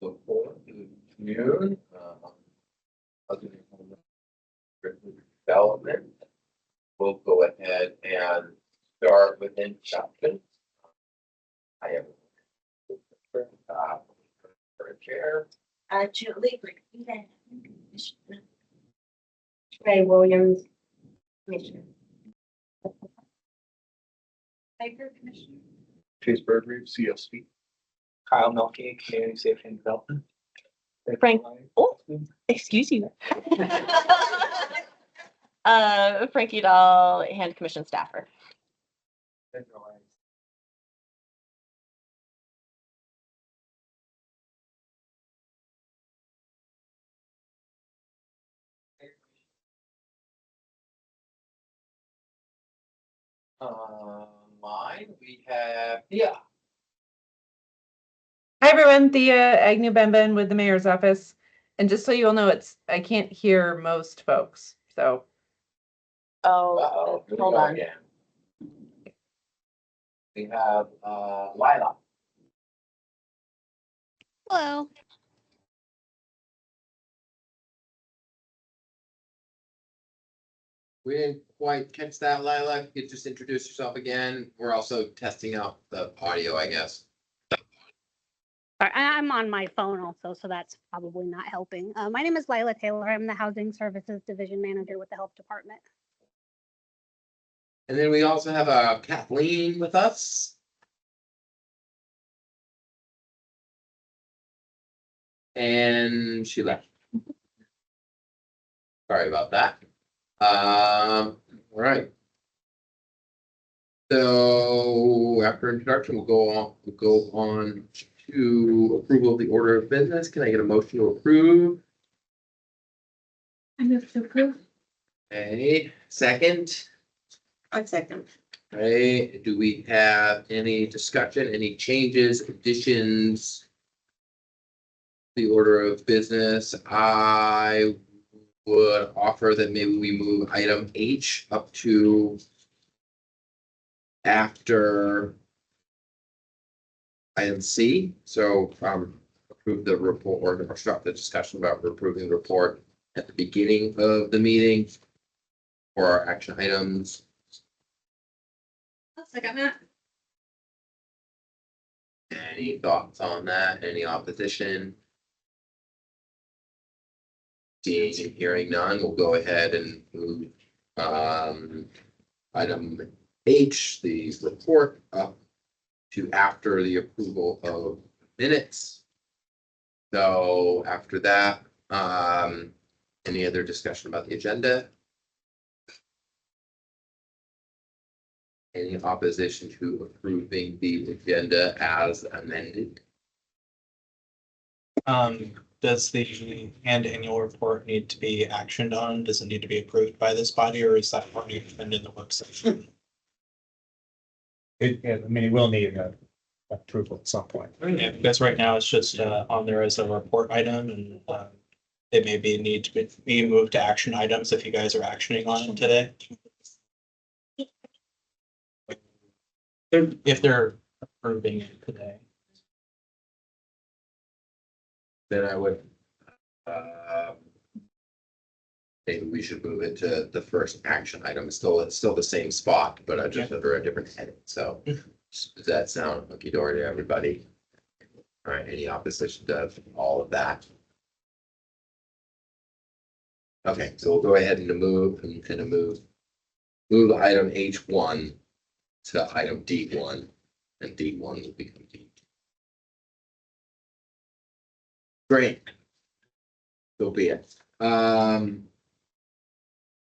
look forward to June. Other than development, we'll go ahead and start with introduction. I have for a chair. Julie Ray Williams, Commissioner. Baker, Commissioner. Chase Burberry, CSD. Kyle Melky, Community Safety and Development. Frank, oh, excuse you. Frankie Dahl, HHAND Commission staffer. Mine, we have, yeah. Hi, everyone. Thea Agnew Benben with the mayor's office. And just so you all know, I can't hear most folks. So Oh, Here we hold go on. again. We have Lila. Hello. We didn't quite catch that, Lila. You could just introduce yourself again. We're also testing out the audio, I guess. Sorry, I'm on my phone also, so that's probably not helping. My name is Lila Taylor. I'm the Housing Services Division Manager with the Health Department. And then we also have Kathleen with us. And she left. Sorry about that. All right. So after introduction, we'll go on to approval of the order of business. Can I get a motion to approve? I move to approve. Okay, second. I second. Okay, do we have any discussion, any changes, additions? The order of business, I would offer that maybe we move item H up to after item C. So approve the report or start the discussion about approving the report at the beginning of the meeting for our action items. Second that. Any thoughts on that? Any opposition? Seeing and hearing none, we'll go ahead and move item H, the report, up to after the approval of minutes. So after that, any other discussion about the agenda? Any opposition to approving the agenda as amended? Does the annual report need to be actioned on? Does it need to be approved by this body, or is that already been in the work session? I mean, it will need approval at some point. Yeah, because right now it's just on there as a report item, and it may need to be moved to action items if you guys are actioning on it today. If they're approving it today. Then I would maybe we should move it to the first action item. It's still the same spot, but I just under a different heading. So does that sound hunky dory to everybody? All right, any opposition to all of that? Okay, so we'll go ahead and move item H1 to item D1, and D1 will become D2. Great. So be it. The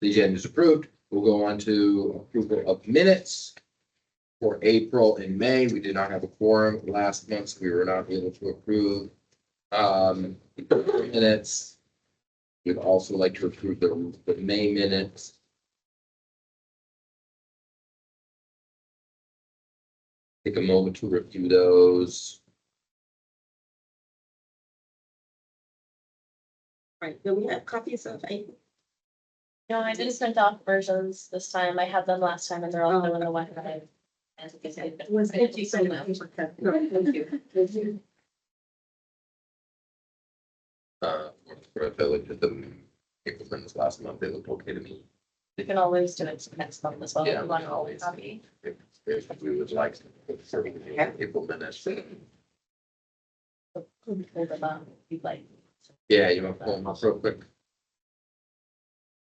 agenda is approved. We'll go on to approval of minutes for April and May. We did not have a quorum last month, so we were not able to approve minutes. We'd also like to approve the May minutes. Take a moment to review those. Right, do we have copies of April? No, I didn't print off versions this time. I had them last time and they're all in the web. Was 50 so much. Thank you. if I looked at the April minutes last month, they looked okay to me. We can always do it next month as well. Yeah. If you want to always copy. If we would like, for April minutes. Hold them up if you'd like. Yeah, you want to pull them up real quick?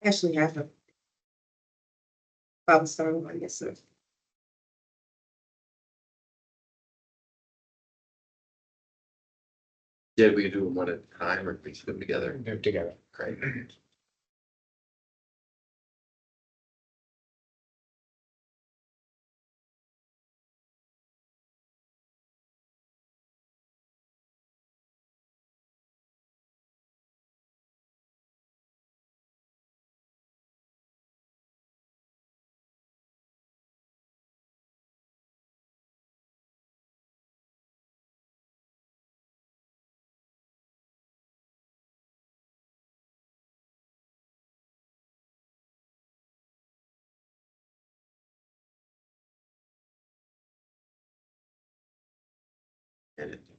Actually, I have a. Bible story one, yes, sir. Yeah, we could do them one at a time or we should do them together. Do it together. Great. And it's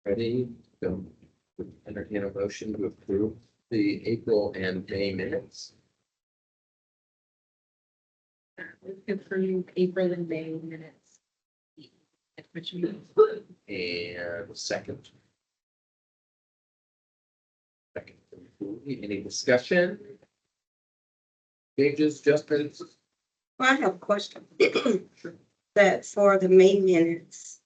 ready, go. Entertain a motion to approve the April and May minutes. Approve April and May minutes. Which means. And second. Second. Any discussion? Changes, adjustments? Well, I have a question. That for the May minutes,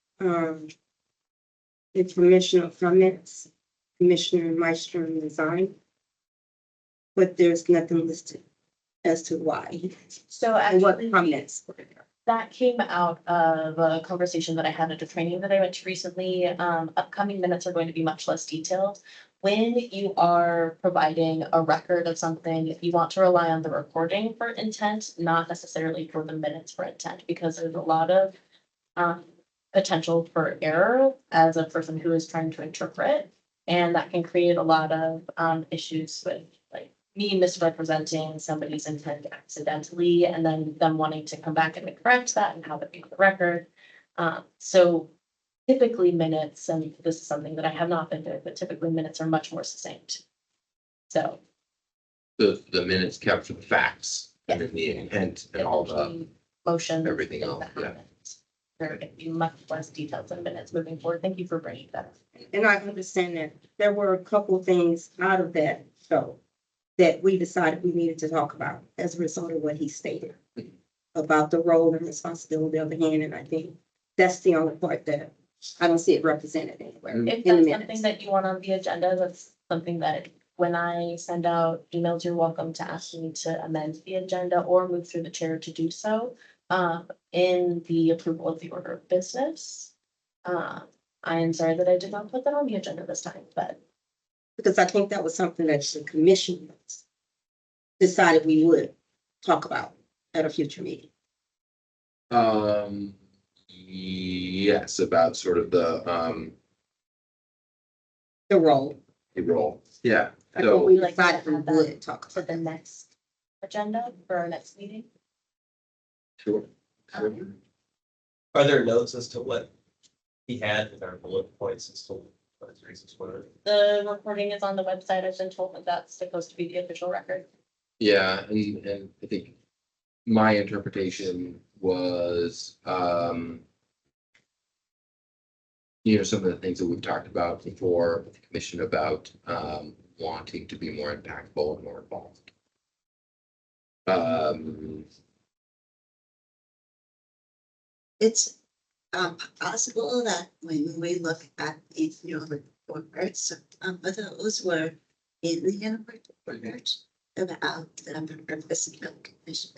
the commissioner comments, Commissioner Maestro resigned. But there's nothing listed as to why So and what actually, comments. that came out of a conversation that I had at a training that I went to recently. Upcoming minutes are going to be much less detailed. When you are providing a record of something, you want to rely on the recording for intent, not necessarily for the minutes for intent, because there's a lot of potential for error as a person who is trying to interpret. And that can create a lot of issues with like me misrepresenting somebody's intent accidentally and then them wanting to come back and correct that and have it be on the record. So typically minutes, and this is something that I have not been doing, but typically minutes are much more succinct. So. The minutes capture the facts and then the intent and all the, eventually motion. everything else, yeah. There are going to be much less details in minutes moving forward. Thank you for bringing that up. And I understand that there were a couple things out of that show that we decided we needed to talk about as a result of what he stated about the role and responsibility of the hand. And I think that's the only part that I don't see it represented anywhere. If in the that's minutes. something that you want on the agenda, that's something that when I send out emails, you're welcome to ask me to amend the agenda or move through the chair to do so. In the approval of the order of business. I am sorry that I did not put that on the agenda this time, but Because I think that was something that the commission decided we would talk about at a future meeting. Yes, about sort of the Role. role, yeah. I So think we Like to decided we add that would talk to about the that. next agenda for our next meeting. sure. Are there notes as to what he had with our bullet points as to what his reasons were? The recording is on the website. I've been told that that's supposed to be the official record. Yeah, and I think my interpretation was, some of the things that we've talked about before with the commission about, wanting to be more impactful and more involved. It's possible that when we look at these new reports, but those were in the report about the purpose of the commission.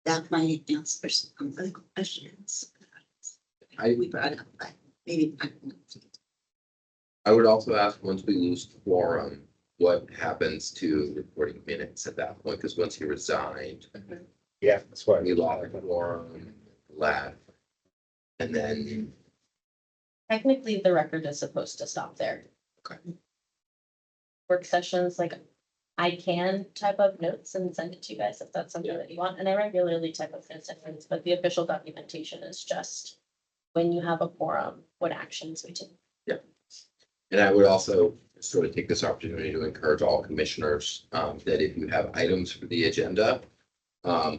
That might answer some of the questions we brought up, but maybe. I would also ask, once we lose quorum, what happens to reporting minutes at that point? Because once he resigned, Yeah, that's why. we lost quorum, left. And then, Technically, the record is supposed to stop there. Okay. Work sessions, like, I can type up notes and send it to you guys if that's something that you want, and I regularly type up notes, but the official documentation is just when you have a quorum, what actions we take. and I would also sort of take this opportunity to encourage all commissioners, that if you have items for the agenda,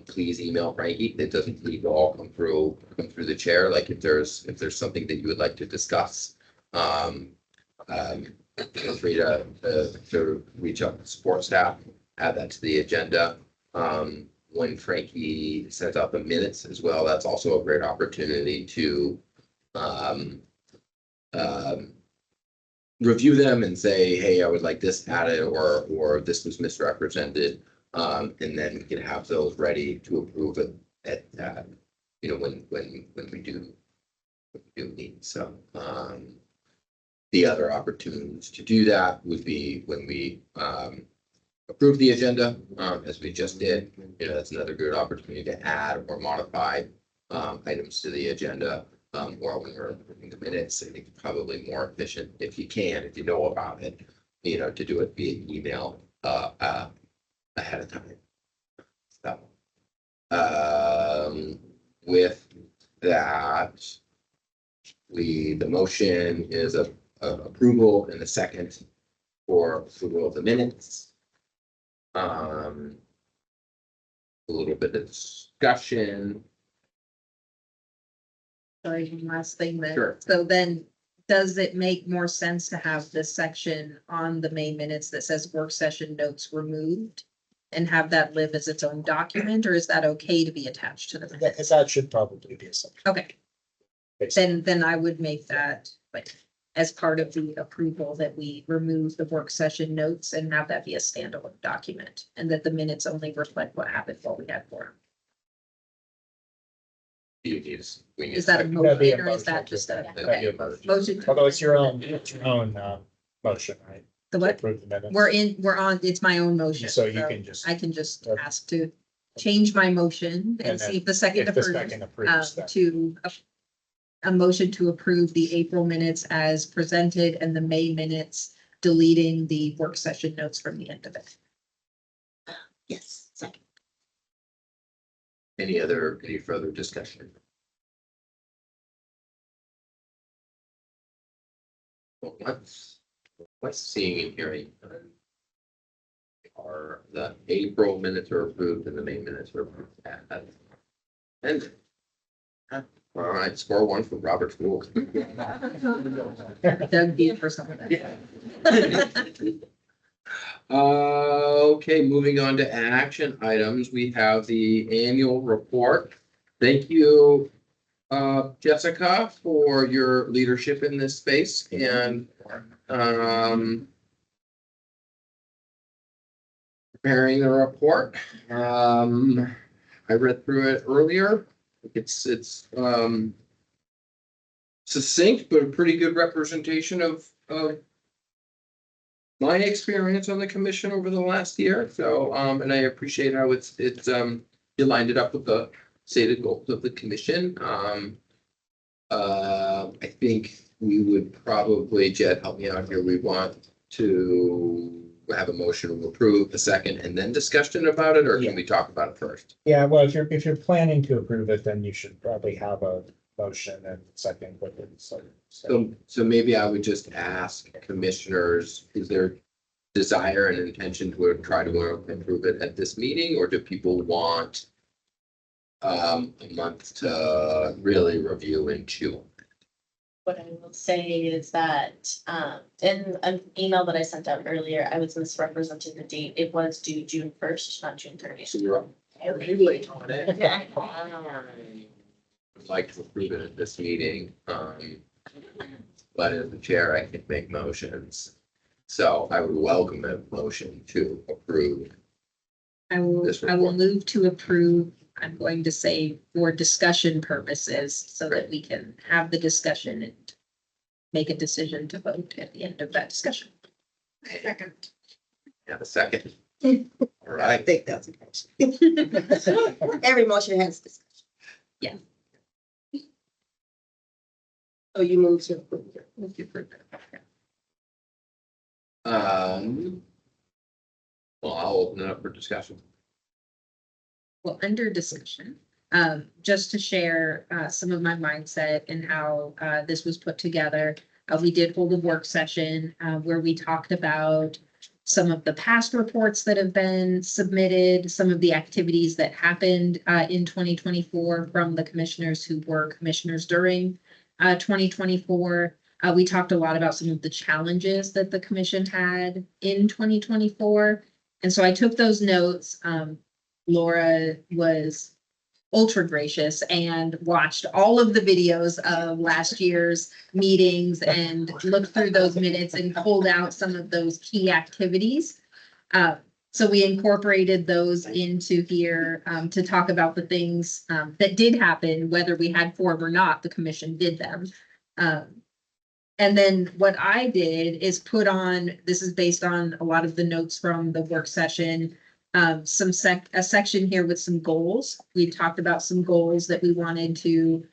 please email Frankie. It doesn't need to all come through the chair. Like if there's something that you would like to discuss, feel free to reach out to support staff, add that to the agenda. When Frankie sends out the minutes as well, that's also a great opportunity to review them and say, hey, I would like this added, or this was misrepresented. And then we can have those ready to approve it at, when we do meet. So, the other opportunities to do that would be when we, approve the agenda, as we just did. That's another good opportunity to add or modify, items to the agenda. While we were approving the minutes. I think it's probably more efficient if you know about it, to do it via email, ahead of time. So, with that, the motion is a approval and a second for approval of the minutes. A little bit of discussion. Sorry, one last thing then. Sure. So then, does it make more sense to have this section on the main minutes that says work session notes removed? And have that live as its own document, or is that okay to be attached to the minutes? That should probably be a section. Okay, then I would make that like as part of the approval that we remove the work session notes and have that be a standalone document. And that the minutes only reflect what happened while we had forum. Is that a That'd be a motion or is that motion, just yeah. a? That'd be a motion. Motion. Although it's your own motion, right? The To what? approve the minutes. We're on, it's my own motion. So you can just, I can just Okay. ask to change my motion And and then see if the second if the approves. second approves that. To a motion to approve the April minutes as presented and the May minutes, deleting the work session notes from the end of it. Yes, second. Any further discussion? Well, what's seeing and hearing? Are the April minutes are approved and the May minutes are approved. And all right, score one for Robert's rules. Doug beat for some of that. Okay, moving on to action items. We have the annual report. Thank you, Jessica, for your leadership in this space and preparing the report. I read through it earlier. It's succinct, but a pretty good representation of my experience on the commission over the last year. So, and I appreciate how you lined it up with the stated goals of the commission. I think we would probably, Jed, help me out here. We want to have a motion to approve, a second, and then discussion about it, or can we talk about it first? Yeah, well, if you're planning to approve it, then you should probably have a motion and second with it. So maybe I would just ask commissioners, is there desire and intention to try to improve it at this meeting, or do people want a month to really review and chew? What I will say is that, in an email that I sent out earlier, I was misrepresenting the date. It was due June first, not June thirtieth. So you're up. You're late on it. Okay. Would like to approve it at this meeting, but as the chair, I can make motions. So I would welcome a motion to approve. I will This report. move to approve. I'm going to say for discussion purposes so that we can have the discussion and make a decision to vote at the end of that discussion. Second. Have a second. All I right, think that's a motion. Every motion has discussion. Yeah. Oh, you move to approve it. Move to approve it. well, I'll open it up for discussion. Well, under discussion, just to share some of my mindset and how this was put together. We did hold a work session where we talked about some of the past reports that have been submitted, some of the activities that happened in 2024 from the commissioners who were commissioners during 2024. We talked a lot about some of the challenges that the commission had in 2024. And so I took those notes. Laura was ultra gracious and watched all of the videos of last year's meetings and looked through those minutes and pulled out some of those key activities. So we incorporated those into here to talk about the things that did happen, whether we had quorum or not, the commission did them. And then what I did is put on, this is based on a lot of the notes from the work session, a section here with some goals. We talked about some goals that we wanted to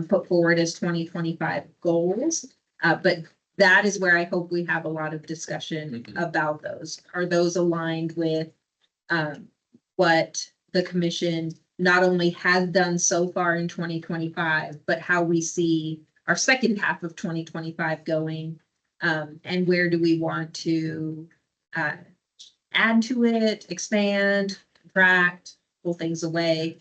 put forward as 2025 goals. But that is where I hope we have a lot of discussion about those. Are those aligned with what the commission not only has done so far in 2025, but how we see our second half of 2025 going? And where do we want to add to it, expand, subtract, pull things away,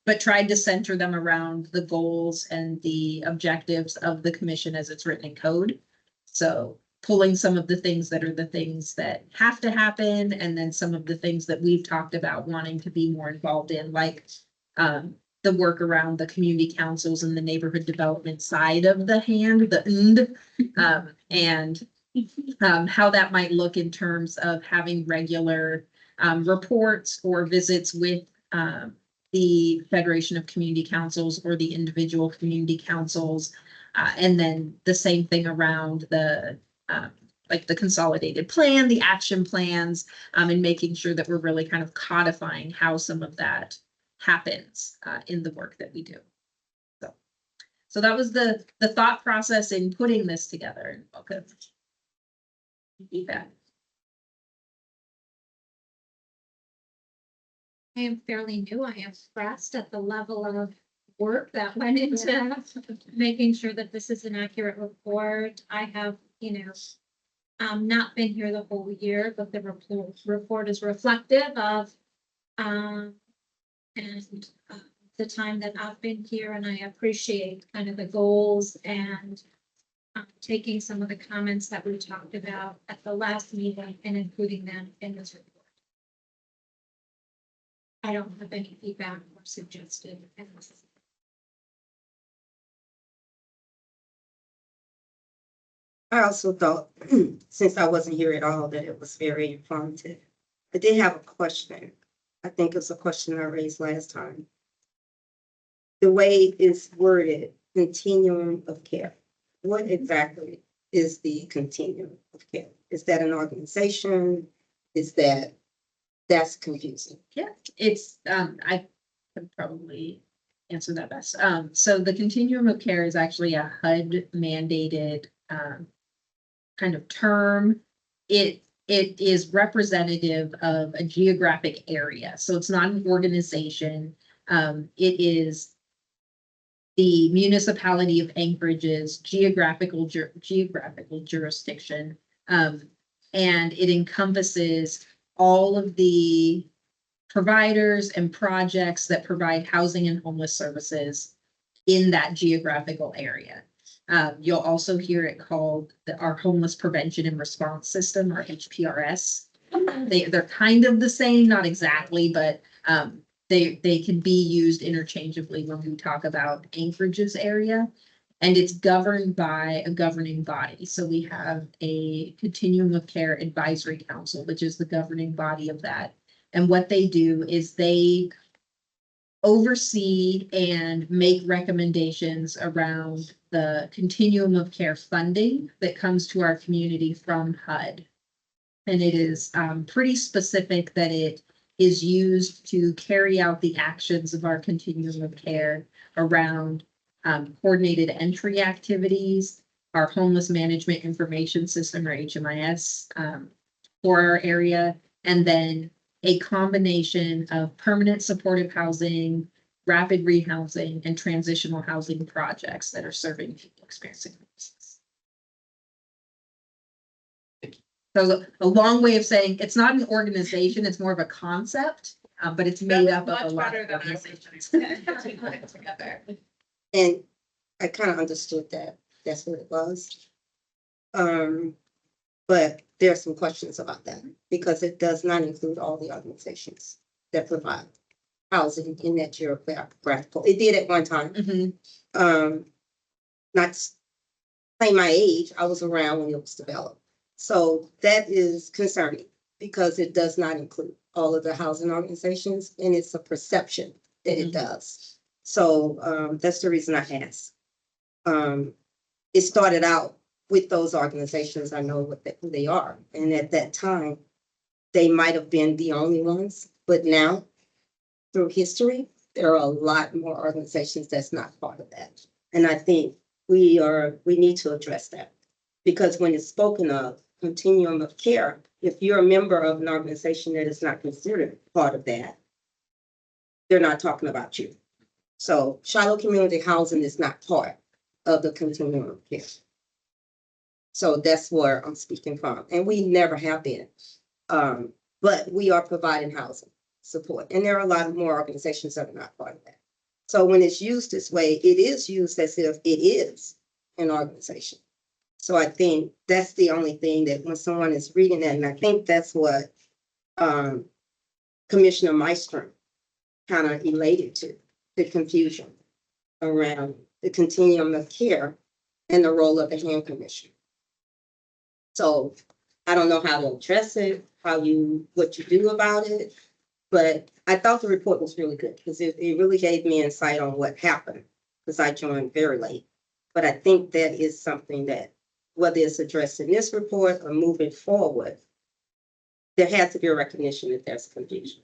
but tried to center them around the goals and the objectives of the commission as it's written in code. So pulling some of the things that are the things that have to happen, and then some of the things that we've talked about wanting to be more involved in, like the work around the community councils and the neighborhood development side of the HHAND, the and how that might look in terms of having regular reports or visits with the Federation of Community Councils or the individual community councils. And then the same thing around the like the consolidated plan, the action plans, and making sure that we're really kind of codifying how some of that happens in the work that we do. So that was the thought process in putting this together. Okay. Feedback. I am fairly new. I am impressed at the level of work that went into making sure that this is an accurate report. I have, not been here the whole year, but the report is reflective of the time that I've been here, and I appreciate kind of the goals and taking some of the comments that we talked about at the last meeting and including them in this report. I don't have any feedback or suggested. I also thought, since I wasn't here at all, that it was very informative. I did have a question. I think it's a question I raised last time. The way it's worded, continuum of care. What exactly is the continuum of care? Is that an organization? That's confusing? Yeah, it's, I could probably answer that best. So the continuum of care is actually a HUD mandated kind of term. It is representative of a geographic area. So it's not an organization. It is the municipality of Anchorage's geographical jurisdiction. And it encompasses all of the providers and projects that provide housing and homeless services in that geographical area. You'll also hear it called our Homeless Prevention and Response System, or HPRS. They're kind of the same, not exactly, but they can be used interchangeably when we talk about Anchorage's area. And it's governed by a governing body. So we have a Continuum of Care Advisory Council, which is the governing body of that. And what they do is they oversee and make recommendations around the continuum of care funding that comes to our community from HUD. And it is pretty specific that it is used to carry out the actions of our continuum of care around coordinated entry activities, our homeless management information system, or HMIS, for our area, and then a combination of permanent supportive housing, rapid rehousing, and transitional housing projects that are serving people experiencing homelessness. So a long way of saying it's not an organization, it's more of a concept, but it's made up of a lot of organizations. And I kind of understood that, that's what it was. But there are some questions about that, because it does not include all the organizations that provide housing in that geographical. It did at one time. Not to play my age, I was around when it was developed. So that is concerning, because it does not include all of the housing organizations, and it's a perception that it does. So that's the reason I asked. It started out with those organizations. I know who they are. And at that time, they might have been the only ones. But now, through history, there are a lot more organizations that's not part of that. And I think we need to address that. Because when it's spoken of continuum of care, if you're a member of an organization that is not considered part of that, they're not talking about you. So Shiloh Community Housing is not part of the continuum of care. So that's where I'm speaking from. And we never have been. But we are providing housing support. And there are a lot of more organizations that are not part of that. So when it's used this way, it is used as if it is an organization. So I think that's the only thing that when someone is reading that, and I think that's what Commissioner Maestro kind of elated to, the confusion around the continuum of care and the role of the HAND Commission. So I don't know how to address it, what you do about it, but I thought the report was really good, because it really gave me insight on what happened, because I joined very late. But I think that is something that, whether it's addressed in this report or moving forward, there has to be a recognition that there's confusion.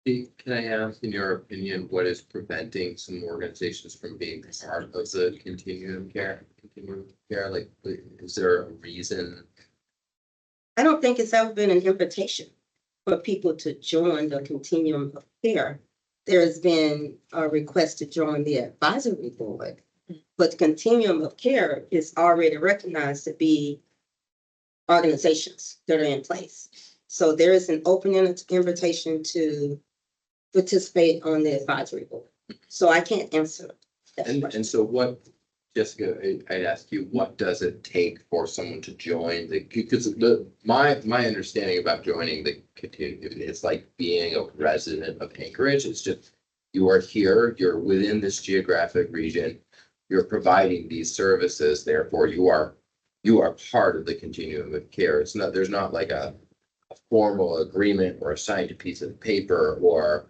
Can I ask, in your opinion, what is preventing some organizations from being part of the continuum of care? Like, is there a reason? I don't think it's ever been an invitation for people to join the continuum of care. There's been a request to join the advisory board, but the continuum of care is already recognized to be organizations that are in place. So there is an open invitation to participate on the advisory board. So I can't answer that question. And so what, Jessica, I'd ask you, what does it take for someone to join because my understanding about joining the continuum, it's like being a resident of Anchorage. It's just, you are here, you're within this geographic region, you're providing these services, therefore you are part of the continuum of care. It's not, there's not like a formal agreement or a signed piece of paper or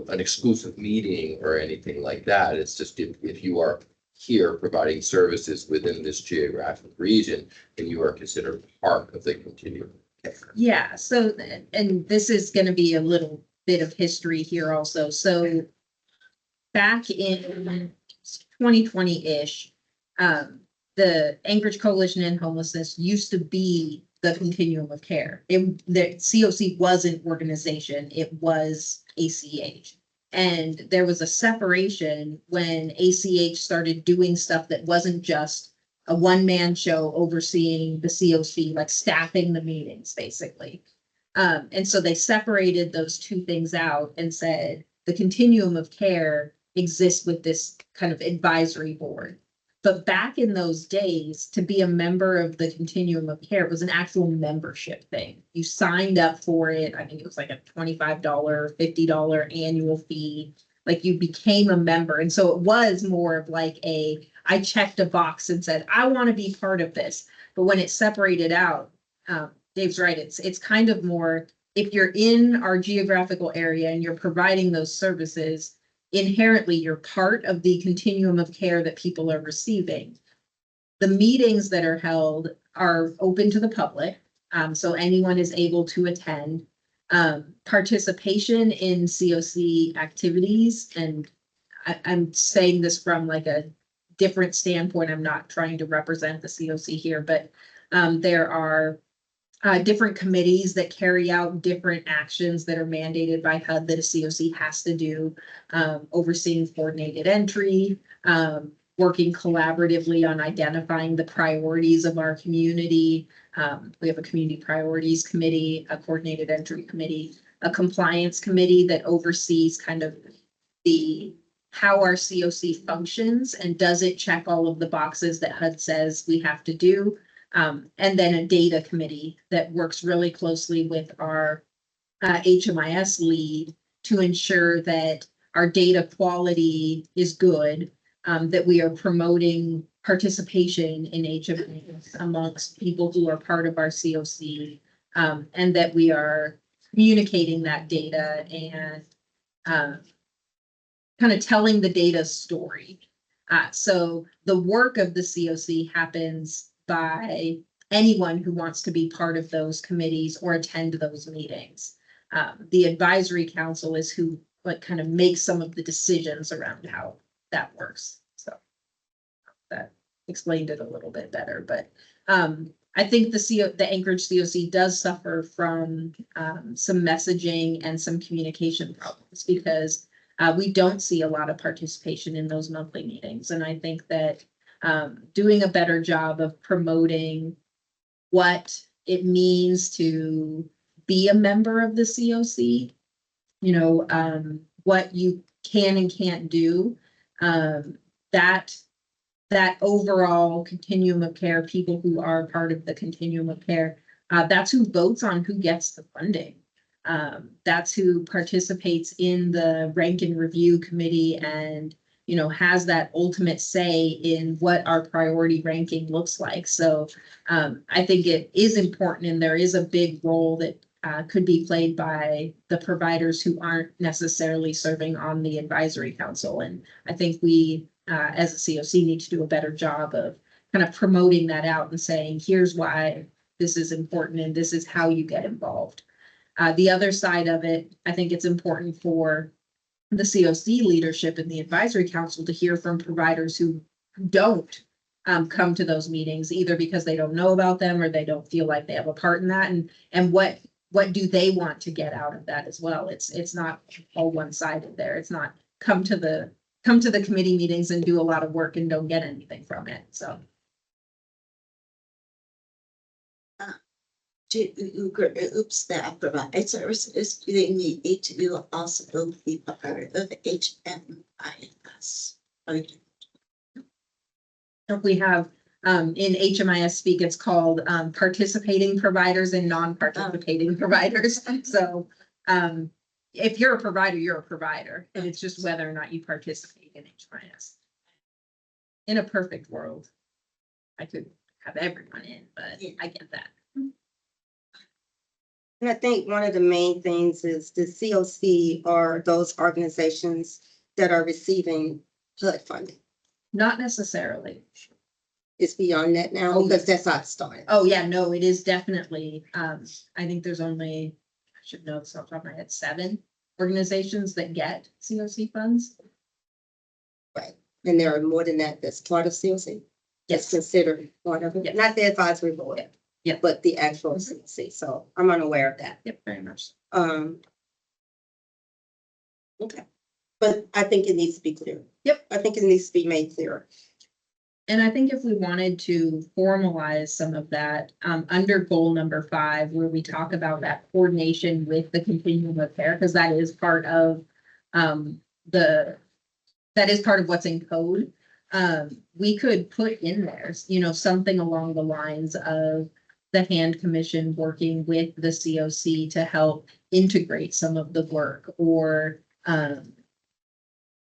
an exclusive meeting or anything like that. It's just if you are here providing services within this geographic region, then you are considered part of the continuum of care. Yeah, so, and this is gonna be a little bit of history here also. So back in 2020-ish, the Anchorage Coalition in Homelessness used to be the continuum of care. The COC was an organization, it was ACH. And there was a separation when ACH started doing stuff that wasn't just a one-man show overseeing the COC, like staffing the meetings, basically. And so they separated those two things out and said the continuum of care exist with this kind of advisory board. But back in those days, to be a member of the continuum of care was an actual membership thing. You signed up for it. I think it was like a $25, $50 annual fee. Like you became a member. And so it was more of like I checked a box and said, I want to be part of this. But when it's separated out, Dave's right. It's kind of more, if you're in our geographical area and you're providing those services, inherently you're part of the continuum of care that people are receiving. The meetings that are held are open to the public, so anyone is able to attend. Participation in COC activities, and I'm saying this from like a different standpoint. I'm not trying to represent the COC here, but there are different committees that carry out different actions that are mandated by HUD that a COC has to do, overseeing coordinated entry, working collaboratively on identifying the priorities of our community. We have a community priorities committee, a coordinated entry committee, a compliance committee that oversees kind of how our COC functions and does it check all of the boxes that HUD says we have to do. And then a data committee that works really closely with our HMIS lead to ensure that our data quality is good, that we are promoting participation in HMIS amongst people who are part of our COC, and that we are communicating that data and kind of telling the data story. So the work of the COC happens by anyone who wants to be part of those committees or attend those meetings. The advisory council is who like kind of makes some of the decisions around how that works. So that explained it a little bit better, but I think the Anchorage COC does suffer from some messaging and some communication problems because we don't see a lot of participation in those monthly meetings. And I think that doing a better job of promoting what it means to be a member of the COC, what you can and can't do, that overall continuum of care, people who are part of the continuum of care, that's who votes on who gets the funding. That's who participates in the rank and review committee and has that ultimate say in what our priority ranking looks like. So I think it is important, and there is a big role that could be played by the providers who aren't necessarily serving on the advisory council. And I think we, as a COC, need to do a better job of kind of promoting that out and saying, here's why this is important and this is how you get involved. The other side of it, I think it's important for the COC leadership and the advisory council to hear from providers who don't come to those meetings, either because they don't know about them or they don't feel like they have a part in that, and what do they want to get out of that as well. It's not all one-sided there. It's not come to the committee meetings and do a lot of work and don't get anything from it. So Groups that provide services, they need to also be part of HMIS. we have in HMIS speak, it's called participating providers and non-participating providers. So if you're a provider, you're a provider, and it's just whether or not you participate in HMIS. In a perfect world, I could have everyone in, but I get that. And I think one of the main things is the COC are those organizations that are receiving HUD funding. Not necessarily. It's beyond that now because that's how it started. Oh, yeah, no, it is definitely, I think there's only, I should know this off the top of my head, 7 organizations that get COC funds. Right. And there are more than that that's part of COC. Yes, considered part of it, not the advisory board. Yeah, but the actual COC. So I'm unaware of that. Yep, very much. Okay. But I think it needs to be clear. Yep. I think it needs to be made clearer. And I think if we wanted to formalize some of that, under goal number 5, where we talk about that coordination with the continuum of care, because that is part of the that is part of what's in code. We could put in there, you know, something along the lines of the HAND Commission working with the COC to help integrate some of the work or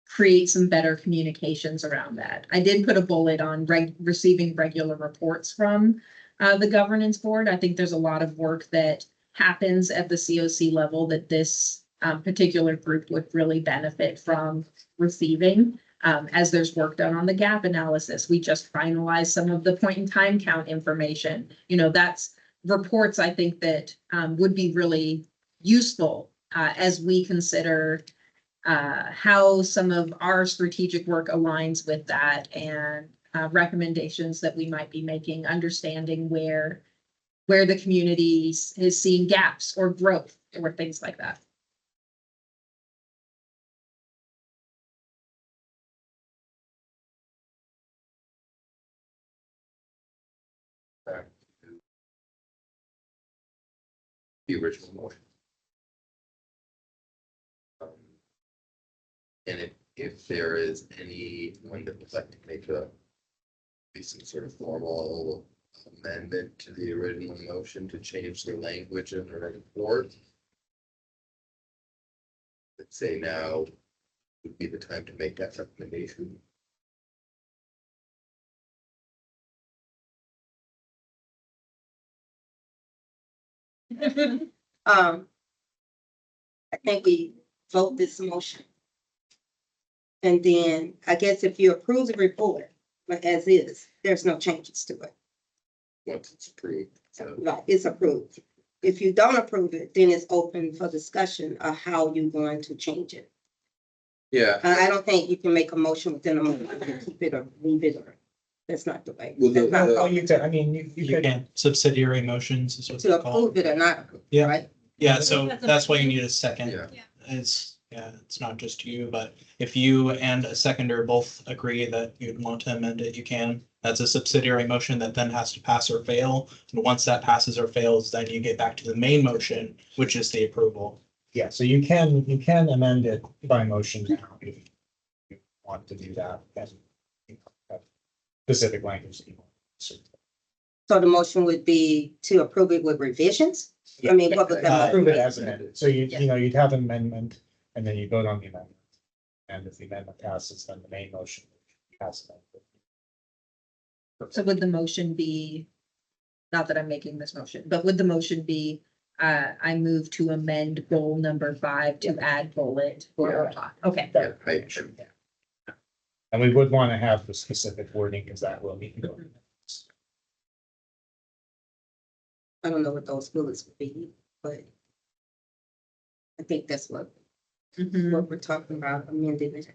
create some better communications around that. I did put a bullet on receiving regular reports from the governance board. I think there's a lot of work that happens at the COC level that this particular group would really benefit from receiving. As there's work done on the gap analysis, we just finalized some of the point in time count information. You know, that's reports I think that would be really useful as we consider how some of our strategic work aligns with that and recommendations that we might be making, understanding where the community is seeing gaps or growth or things like that. Back to the original motion. And if there is anyone that would like to make some sort of formal amendment to the original motion to change the language in the report, let's say now would be the time to make that recommendation. I think we vote this motion. And then I guess if you approve the report, but as is, there's no changes to it. Once it's approved, so. Like, it's approved. If you don't approve it, then it's open for discussion of how you're going to change it. Yeah, I don't think you can make a motion within a month and keep it or leave it, or that's not the way. Well, That's not Oh, how- you could, I mean, you You could, can, subsidiary motions is what To they're called. approve it or not, approve it, Yeah. right? Yeah, so that's why you need a second. yeah. It's not just you, but if you and a seconder both agree that you'd want to amend it, you can. That's a subsidiary motion that then has to pass or fail. And once that passes or fails, then you get back to the main motion, which is the approval. yeah, so you can amend it by motion now if you want to do that. And, you know, have specific language that you want. So, So the motion would be to approve it with revisions? I mean, what would that? Approve it motion as amended. So you know, you'd have an amendment and then you vote on the amendment. And if the amendment passes, then the main motion passes. So would the motion be, not that I'm making this motion, but would the motion be, I move to amend goal number 5 to add bullet? Okay. Yeah, right. And we would want to have the specific wording because that will need to go. I don't know what those bullets would be, but I think that's what we're talking about, amending it.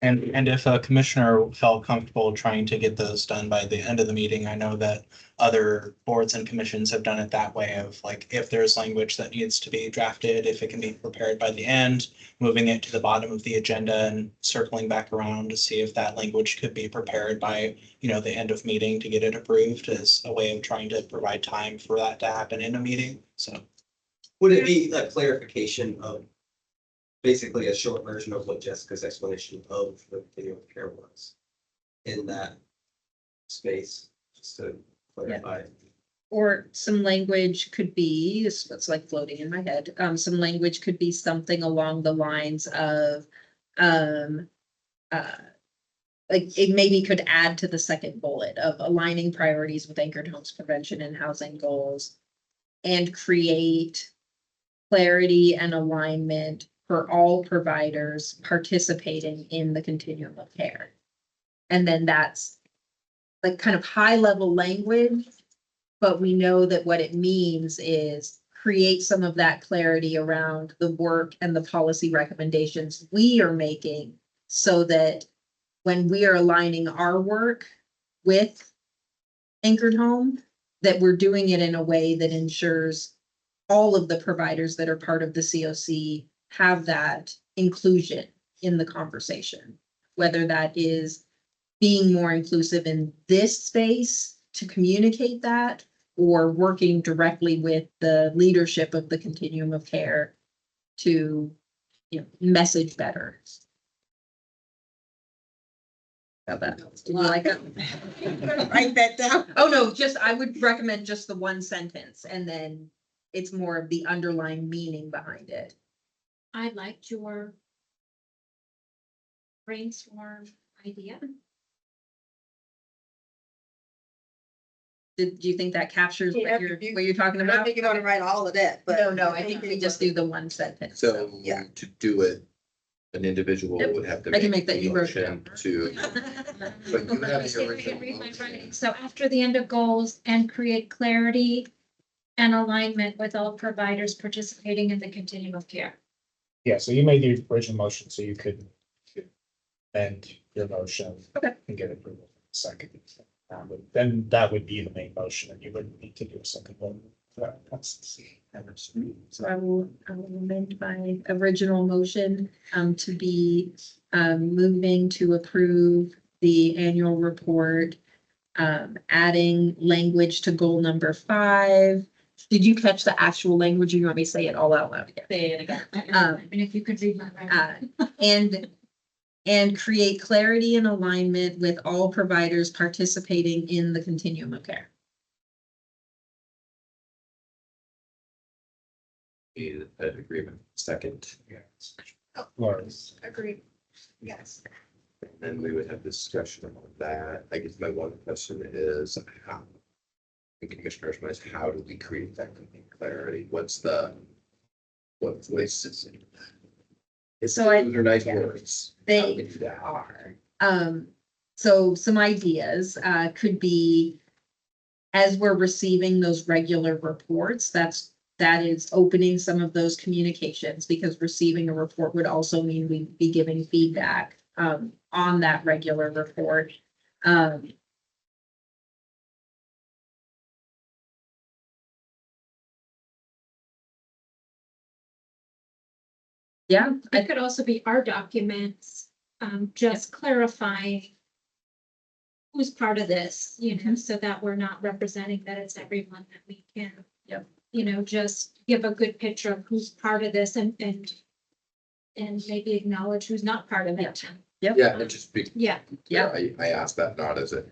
And if a commissioner felt comfortable trying to get those done by the end of the meeting, I know that other boards and commissions have done it that way of like, if there's language that needs to be drafted, if it can be prepared by the end, moving it to the bottom of the agenda and circling back around to see if that language could be prepared by, you know, the end of meeting to get it approved as a way of trying to provide time for that to happen in a meeting. So. Would it be a clarification of basically a short version of what Jessica's explanation of the continuum of care was in that space, just to clarify? Or some language could be, it's like floating in my head, some language could be something along the lines of, like it maybe could add to the second bullet of aligning priorities with anchored homes prevention and housing goals and create clarity and alignment for all providers participating in the continuum of care. And then that's like kind of high level language, but we know that what it means is create some of that clarity around the work and the policy recommendations we are making so that when we are aligning our work with Anchored Home, that we're doing it in a way that ensures all of the providers that are part of the COC have that inclusion in the conversation, whether that is being more inclusive in this space to communicate that, or working directly with the leadership of the continuum of care to, message better. How about that? Do you like that? Write that down. Oh, no, I would recommend just the one sentence and then it's more of the underlying meaning behind it. I liked your brainstorm idea. Do you think that captures Yeah, what you're talking I don't about? think you're gonna write all of that, but. No, I think we just do the one sentence. So Yeah. to do it, an individual Yep. would have to. I can make a that, you wrote it motion down. To. But you have Just the gonna read original my motion. writing. So after the end of goals and create clarity and alignment with all providers participating in the continuum of care. Yeah, so you made the original motion, so you could amend your motion. Okay. And get approval for the second. Then that would be the main motion, and you wouldn't need to do a second one. So I will amend my original motion, to be, moving to approve the annual report. Adding language to goal number 5. Did you catch the actual language or you want me to say it all out loud again? Say it again. Um, And if you could read my writing. And create clarity and alignment with all providers participating in the continuum of care. An agreement, second, Laura, Agreed. Yes. and we would have discussion on that. I guess my one question is how. And commissioners, how do we create that clarity? What's the? What voices? So I- Those are nice yeah. words. How do we They do that? are. So some ideas, could be. As we're receiving those regular reports, that is opening some of those communications, because receiving a report would also mean we'd be giving feedback, on that regular report. Yeah, It could also be our documents, just clarifying who's part of this, so that we're not representing that it's everyone that we can. Yep. Just give a good picture of who's part of this and maybe acknowledge who's not part of it. Yeah, it just be, Yeah, Yeah. I asked that not as a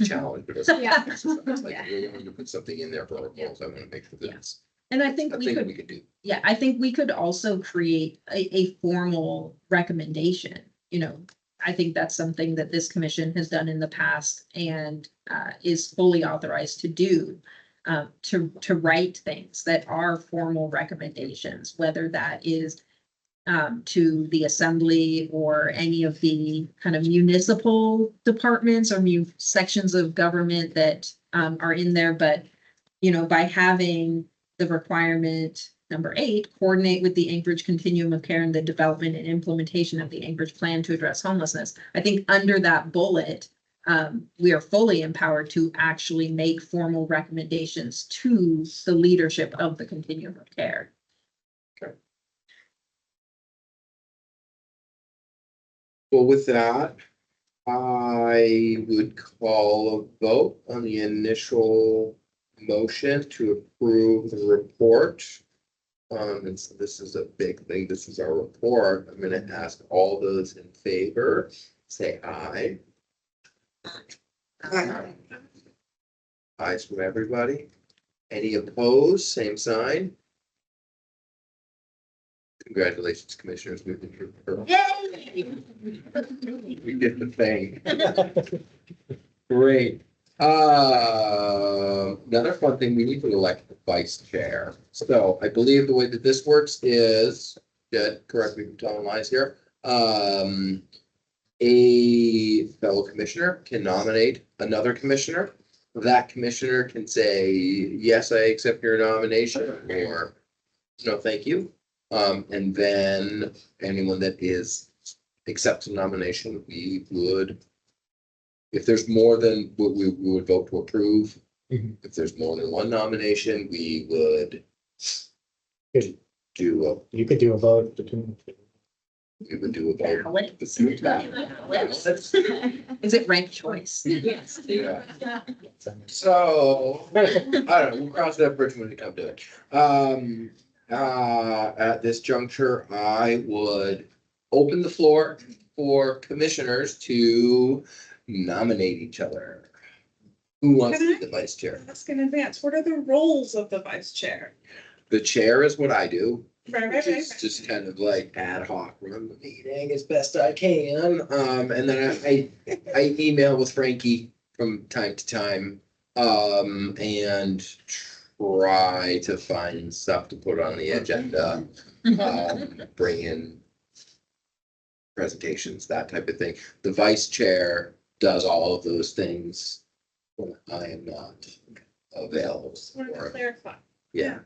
challenge, but as Yeah. it's like, we're going to put something in there for our goals. I want to make sure that it's and I think something we we could, could do. yeah, I think we could also create a formal recommendation, I think that's something that this commission has done in the past and, is fully authorized to do. To write things that are formal recommendations, whether that is, to the assembly or any of the kind of municipal departments or sections of government that, are in there, but, by having the requirement number 8, coordinate with the Anchorage Continuum of Care and the development and implementation of the Anchorage Plan to address homelessness. I think under that bullet, we are fully empowered to actually make formal recommendations to the leadership of the continuum of care. Well, with that, I would call a vote on the initial motion to approve the report. And so this is a big thing. This is our report. I'm gonna ask all those in favor, say aye. Ayes from everybody. Any opposed, same sign. Congratulations, commissioners. We did we did the thing. Great. Another fun thing, we need to elect the vice chair. So I believe the way that this works is, correct me if I'm telling lies here. A fellow commissioner can nominate another commissioner. That commissioner can say, yes, I accept your nomination, or no, thank you. And then anyone that accepts a nomination, we would, if there's more than, we would vote to approve. Mhm. If there's more than one nomination, we would Good. do You could do a vote between. we would do a vote. Ballot. Ballot. Is it ranked choice? Yes. Yeah. So, I don't know, we'll cross that bridge when we come to it. at this juncture, I would open the floor for commissioners to nominate each other. Who wants to be the vice chair? Ask in advance, what are the roles of the vice chair? The chair is what I do, Right, which is just kind of like ad hoc, run the meeting as best I can. And then I email with Frankie from time to time, and try to find stuff to put on the agenda, bring in presentations, that type of thing. The vice chair does all of those things when I am not available. Just wanted to for- clarify. Yeah.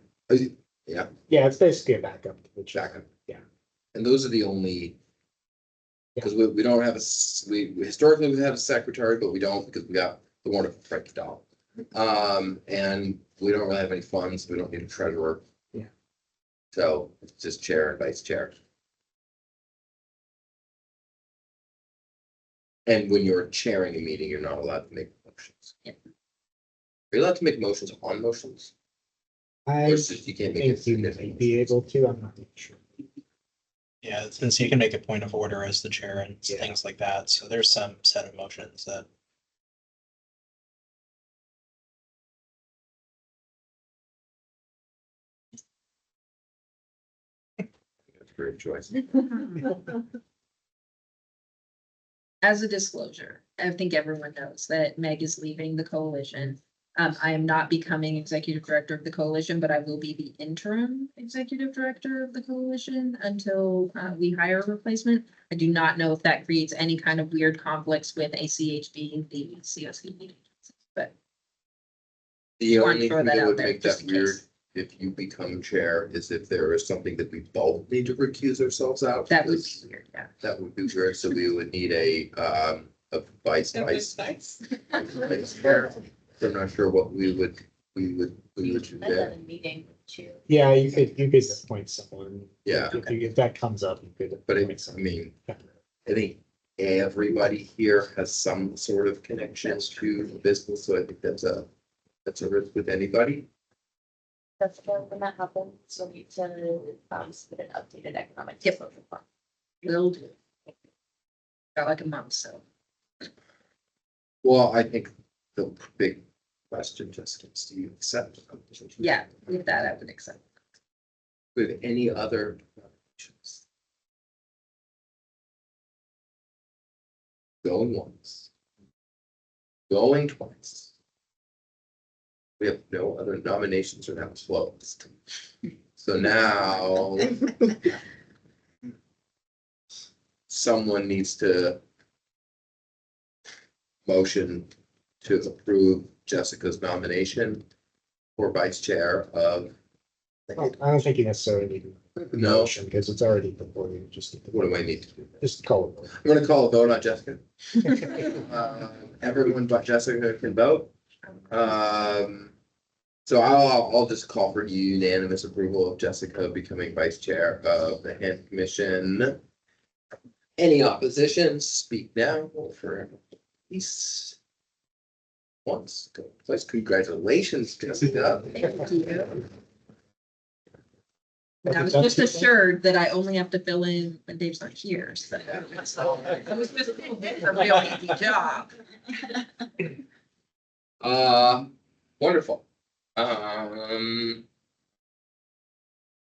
Yeah, Yeah, it's basically a backup. to the chair. backup. Yeah. And those are the only. Because we don't have we historically we've had a secretary, but we don't because we got the wonderful Frankie Dahl. And we don't really have any funds, we don't need a treasurer. Yeah. So it's just chair and vice chair. And when you're chairing a meeting, you're not allowed to make motions. Yeah. Are you allowed to make motions on motions? Or I it's just you can't make. think you may be able to, I'm not sure. Yeah, since you can make a point of order as the chair and Yeah. things like that, so there's some set of motions that. That's a great choice. As a disclosure, I think everyone knows that Meg is leaving the coalition. I am not becoming executive director of the coalition, but I will be the interim executive director of the coalition until we hire a replacement. I do not know if that creates any kind of weird conflicts with ACHB, the COC meeting. But The Wanted to only throw thing that that out would there, make just that in weird, case. if you become chair, is if there is something that we both need to recuse ourselves out. that would because be weird, yeah. That would be weird, so we would need a vice That was nice. chair. So I'm not sure what we would do And there. then a meeting too. Yeah, you could appoint someone. Yeah, If that comes up, you could. but appoint I someone. mean, I think everybody here has some sort of connection to the business, so I think that's a risk with anybody. That's when that happens, so we need to submit an updated economic. Yep. disclosure plan. Will do. Got like a month, so. Well, I think the big question, Jessica, is do you accept? Yeah, with that, I would accept. With any other nominations? Going once. Going twice. We have no other nominations are now closed. So now. Someone needs to. Motion to approve Jessica's nomination for vice chair of. I don't think you necessarily need a No, motion because it's already before you just. what do I need to do? Just call it. I'm gonna call a vote on Jessica. Everyone but Jessica can vote. So I'll just call for unanimous approval of Jessica becoming vice chair of the HAND Commission. Any opposition, speak now or forever. Peace. Once, please, congratulations, Jessica. I was just assured that I only have to fill in when Dave's not here, so. It was just a real easy job. Wonderful.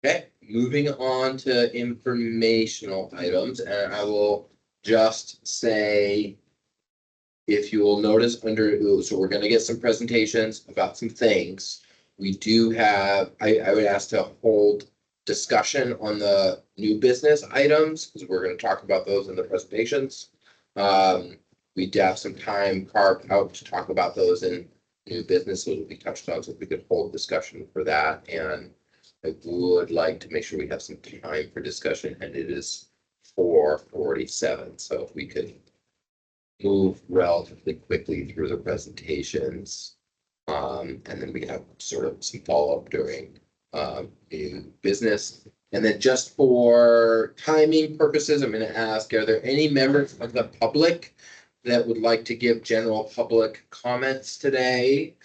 Okay, moving on to informational items, and I will just say. If you will notice under, so we're gonna get some presentations about some things. We do have, I would ask to hold discussion on the new business items, because we're gonna talk about those in the presentations. We do have some time carved out to talk about those in new business, so it'll be touched on, so if we could hold discussion for that, and I would like to make sure we have some time for discussion, and it is 4:47, so if we could move relatively quickly through the presentations. And then we have sort of some follow-up during new business. And then just for timing purposes, I'm gonna ask, are there any members of the public that would like to give general public comments today?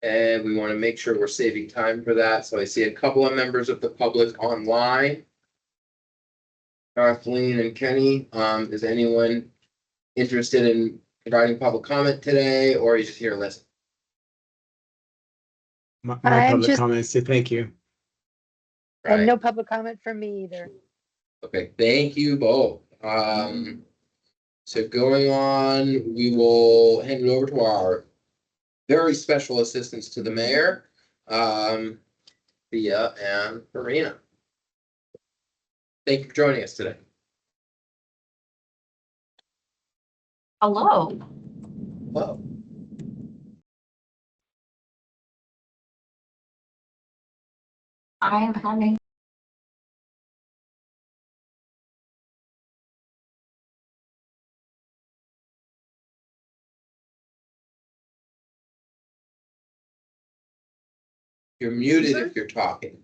And we want to make sure we're saving time for that. So I see a couple of members of the public online. Kathleen and Kenny, is anyone interested in providing public comment today, or are you just here to listen? My I'm public just- comments, so thank you. And Right. no public comment from me either. Okay, thank you both. So going on, we will hand it over to our very special assistants to the mayor, Thea and Farina. Thank you for joining us today. Hello. Wow. I am having. You're muted if you're talking.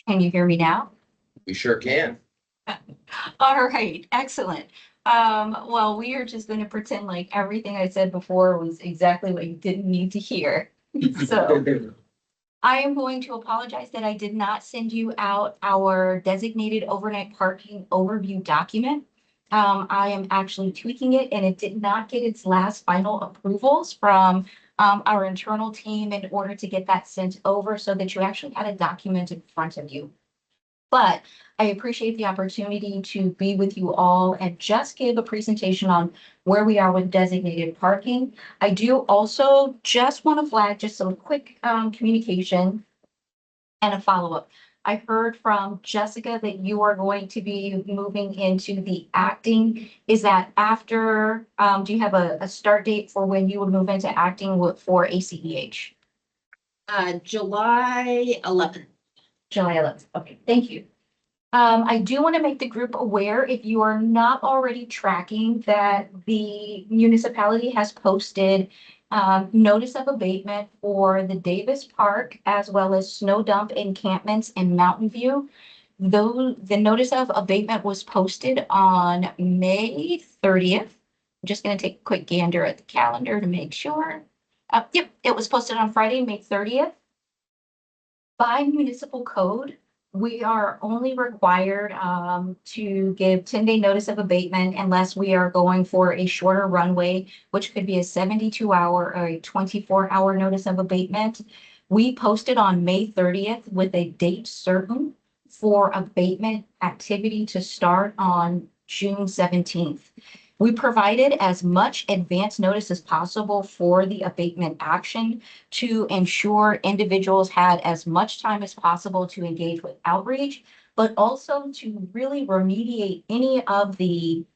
Can you hear me now? We sure can. All right, excellent. Well, we are just gonna pretend like everything I said before was exactly what you didn't need to hear. So I am going to apologize that I did not send you out our designated overnight parking overview document. I am actually tweaking it and it did not get its last final approvals from our internal team in order to get that sent over so that you actually had a document in front of you. But I appreciate the opportunity to be with you all and just give a presentation on where we are with designated parking. I do also just want to flag just some quick communication and a follow-up. I heard from Jessica that you are going to be moving into the acting. Is that after, do you have a start date for when you would move into acting for ACEH? July 11th. July 11th. Okay, thank you. I do want to make the group aware, if you are not already tracking, that the municipality has posted notice of abatement for the Davis Park as well as snow dump encampments in Mountain View. Though the notice of abatement was posted on May 30th. I'm just going to take a quick gander at the calendar to make sure. Yep, it was posted on Friday, May 30th. By municipal code, we are only required to give 10-day notice of abatement unless we are going for a shorter runway, which could be a 72-hour or a 24-hour notice of abatement. We posted on May 30th with a date certain for abatement activity to start on June 17th. We provided as much advance notice as possible for the abatement action to ensure individuals had as much time as possible to engage with outreach, but also to really remediate any of the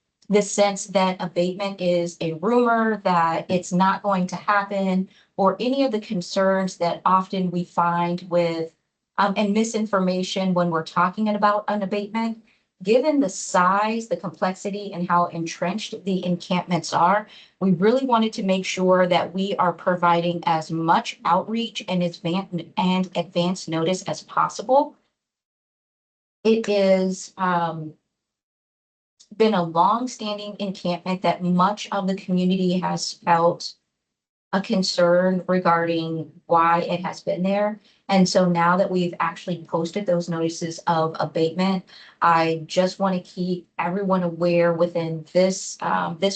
sense that abatement is a rumor, that it's not going to happen, or any of the concerns that often we find with and misinformation when we're talking about an abatement. Given the size, the complexity, and how entrenched the encampments are, we really wanted to make sure that we are providing as much outreach and advance notice as possible. It is been a long-standing encampment that much of the community has felt a concern regarding why it has been there. And so now that we've actually posted those notices of abatement, I just want to keep everyone aware within this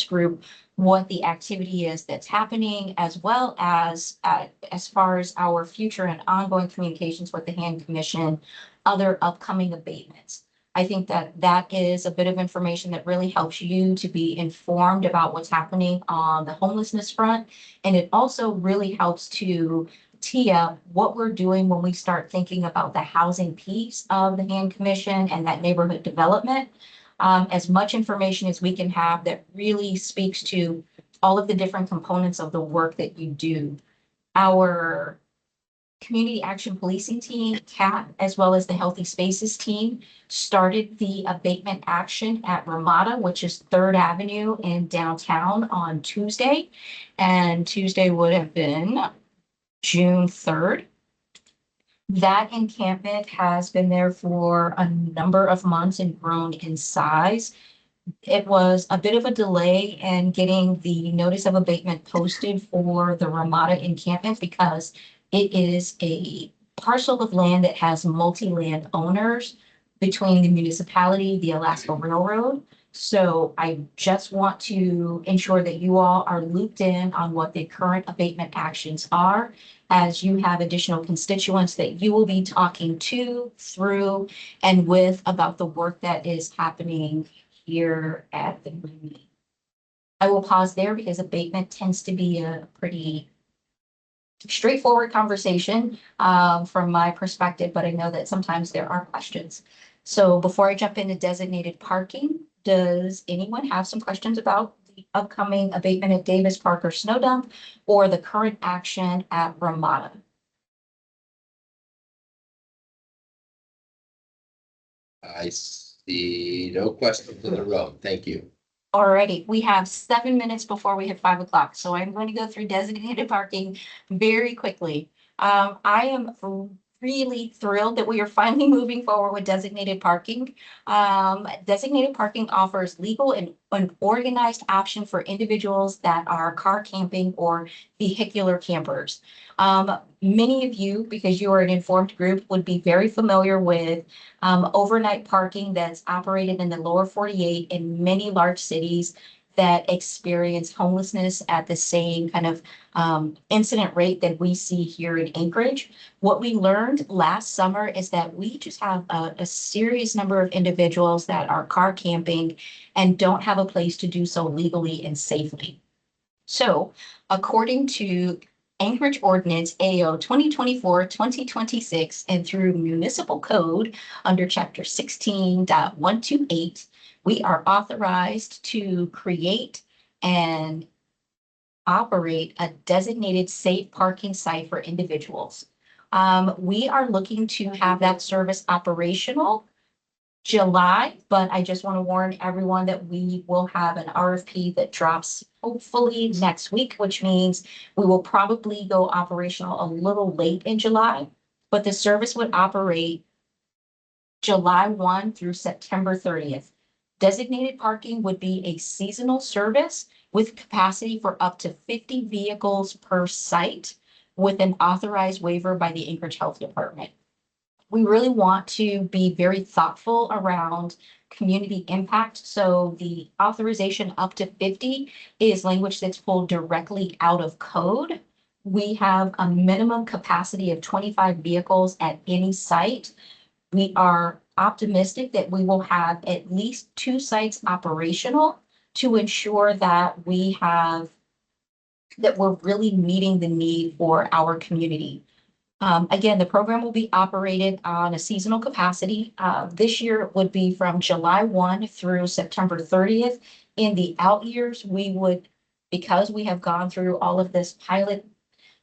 group what the activity is that's happening, as well as far as our future and ongoing communications with the HAND Commission, other upcoming abatements. I think that is a bit of information that really helps you to be informed about what's happening on the homelessness front. And it also really helps to tee up what we're doing when we start thinking about the housing piece of the HAND Commission and that neighborhood development. As much information as we can have that really speaks to all of the different components of the work that you do. Our Community Action Policing team, CAP, as well as the Healthy Spaces team, started the abatement action at Ramada, which is 3rd Avenue in downtown on Tuesday. And Tuesday would have been June 3rd. That encampment has been there for a number of months and grown in size. it was a bit of a delay in getting the notice of abatement posted for the Ramada encampment because it is a parcel of land that has multi-land owners between the municipality, the Alaska Railroad. So I just want to ensure that you all are looped in on what the current abatement actions are, as you have additional constituents that you will be talking to, through, and with about the work that is happening here at the meeting. I will pause there because abatement tends to be a pretty straightforward conversation from my perspective, but I know that sometimes there are questions. So before I jump into designated parking, does anyone have some questions about the upcoming abatement at Davis Park or Snow Dump, or the current action at Ramada? I see no questions in the room. Thank you. Alrighty, we have 7 minutes before we hit 5 o'clock, so I'm going to go through designated parking very quickly. I am really thrilled that we are finally moving forward with designated parking. Designated parking offers legal and an organized option for individuals that are car camping or vehicular campers. Many of you, because you are an informed group, would be very familiar with overnight parking that's operated in the lower 48 in many large cities that experience homelessness at the same kind of incident rate that we see here in Anchorage. What we learned last summer is that we just have a serious number of individuals that are car camping and don't have a place to do so legally and safely. So according to Anchorage Ordinance AO 2024-2026 and through municipal code under chapter 16.128, we are authorized to create and operate a designated safe parking site for individuals. We are looking to have that service operational July, but I just want to warn everyone that we will have an RFP that drops hopefully next week, which means we will probably go operational a little late in July, but the service would operate July 1 through September 30th. Designated parking would be a seasonal service with capacity for up to 50 vehicles per site with an authorized waiver by the Anchorage Health Department. We really want to be very thoughtful around community impact. So the authorization up to 50 is language that's pulled directly out of code. We have a minimum capacity of 25 vehicles at any site. We are optimistic that we will have at least 2 sites operational to ensure that we're really meeting the need for our community. Again, the program will be operated on a seasonal capacity. This year would be from July 1 through September 30th. In the out years, we would, because we have gone through all of this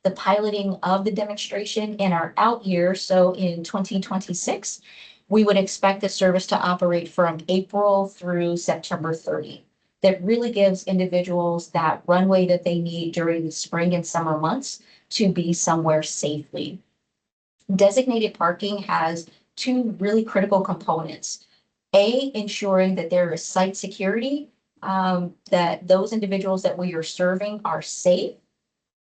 the piloting of the demonstration in our out year, so in 2026, we would expect the service to operate from April through September 30. That really gives individuals that runway that they need during the spring and summer months to be somewhere safely. Designated parking has 2 really critical components. A, ensuring that there is site security, that those individuals that we are serving are safe,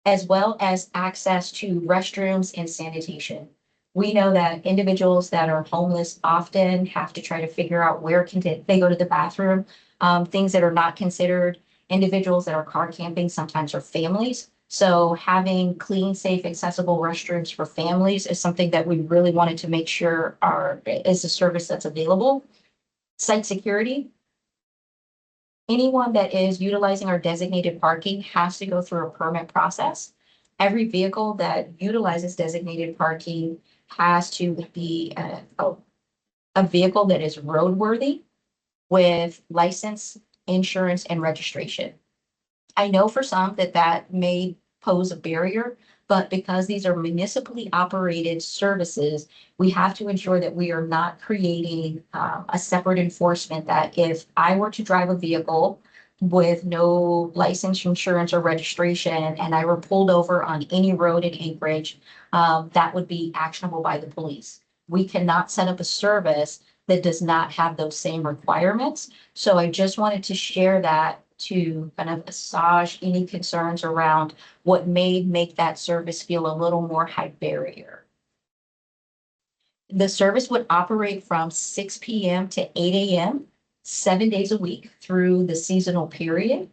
as well as access to restrooms and sanitation. We know that individuals that are homeless often have to try to figure out where can they go to the bathroom. Things that are not considered individuals that are car camping sometimes are families. So having clean, safe, accessible restrooms for families is something that we really wanted to make sure is a service that's available. Site security. Anyone that is utilizing our designated parking has to go through a permit process. Every vehicle that utilizes designated parking has to be a vehicle that is roadworthy with license, insurance, and registration. I know for some that may pose a barrier, but because these are municipally operated services, we have to ensure that we are not creating a separate enforcement that if I were to drive a vehicle with no license, insurance, or registration, and I were pulled over on any road in Anchorage, that would be actionable by the police. We cannot set up a service that does not have those same requirements. So I just wanted to share that to kind of assuage any concerns around what may make that service feel a little more high barrier. The service would operate from 6 p.m. to 8 a.m., 7 days a week through the seasonal period.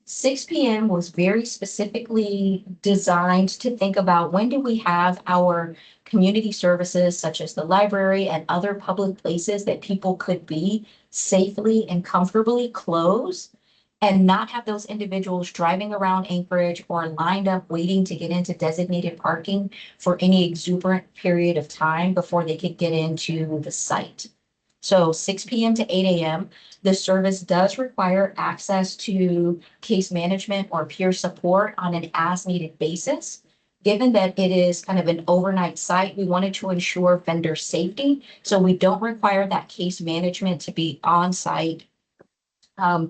6 p.m. was very specifically designed to think about when do we have our community services such as the library and other public places that people could be safely and comfortably closed and not have those individuals driving around Anchorage or lined up waiting to get into designated parking for any exuberant period of time before they could get into the site. So 6 p.m. to 8 a.m. The service does require access to case management or peer support on an as-needed basis. Given that it is kind of an overnight site, we wanted to ensure vendor safety. So we don't require that case management to be on site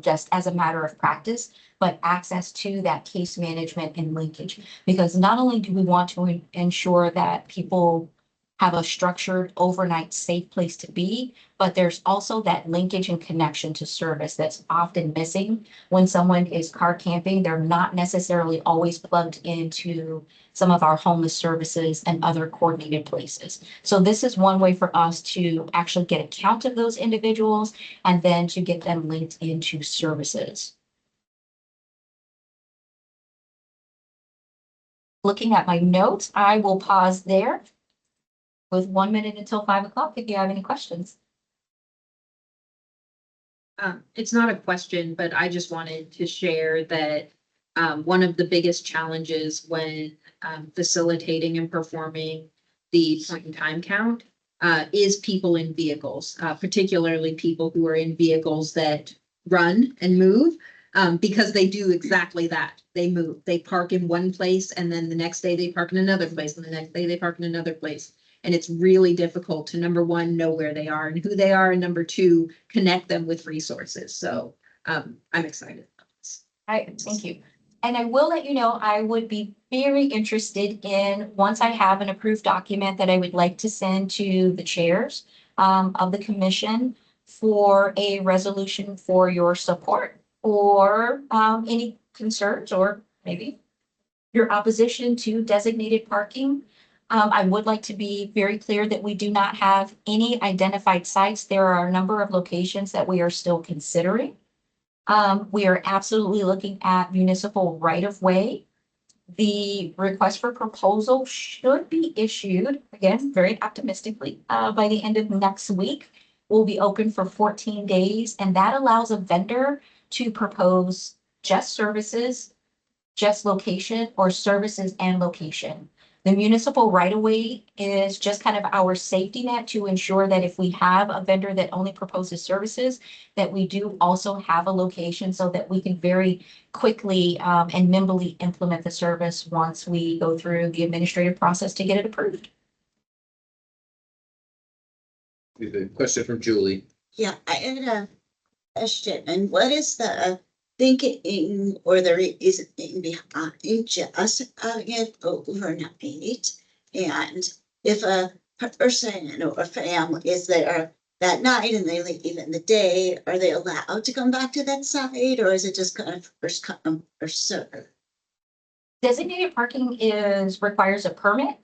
just as a matter of practice, but access to that case management and linkage. Because not only do we want to ensure that people have a structured overnight safe place to be, but there's also that linkage and connection to service that's often missing when someone is car camping. They're not necessarily always plugged into some of our homeless services and other coordinated places. So this is one way for us to actually get a count of those individuals and then to get them linked into services. Looking at my notes, I will pause there with 1 minute until 5 o'clock if you have any questions. It's not a question, but I just wanted to share that one of the biggest challenges when facilitating and performing the point in time count is people in vehicles, particularly people who are in vehicles that run and move, because they do exactly that. They move, they park in one place, and then the next day they park in another place, and the next day they park in another place. And it's really difficult to, number one, know where they are and who they are, and number two, connect them with resources. So I'm excited. Thank you. And I will let you know, I would be very interested in, once I have an approved document that I would like to send to the chairs of the commission for a resolution for your support or any concerns or maybe your opposition to designated parking. I would like to be very clear that we do not have any identified sites. There are a number of locations that we are still considering. We are absolutely looking at municipal right-of-way. The request for proposal should be issued, again, very optimistically, by the end of next week. Will be open for 14 days, and that allows a vendor to propose just services, just location, or services and location. The municipal right-of-way is just kind of our safety net to ensure that if we have a vendor that only proposes services, that we do also have a location so that we can very quickly and nimbly implement the service once we go through the administrative process to get it approved. We have a question from Julie. Yeah, I had a question. And what is the thinking or the reasoning behind just having it overnight? And if a person or a family is there that night and they leave in the day, are they allowed to come back to that site, or is it just kind of first come, first serve? Designated parking requires a permit.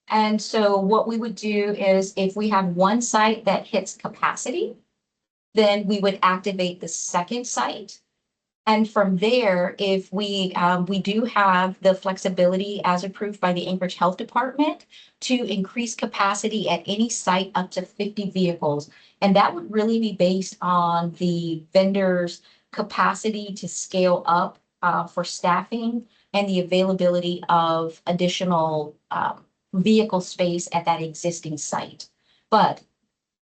And so what we would do is if we have one site that hits capacity, then we would activate the second site. And from there, if we do have the flexibility as approved by the Anchorage Health Department to increase capacity at any site up to 50 vehicles. And that would really be based on the vendor's capacity to scale up for staffing and the availability of additional vehicle space at that existing site. But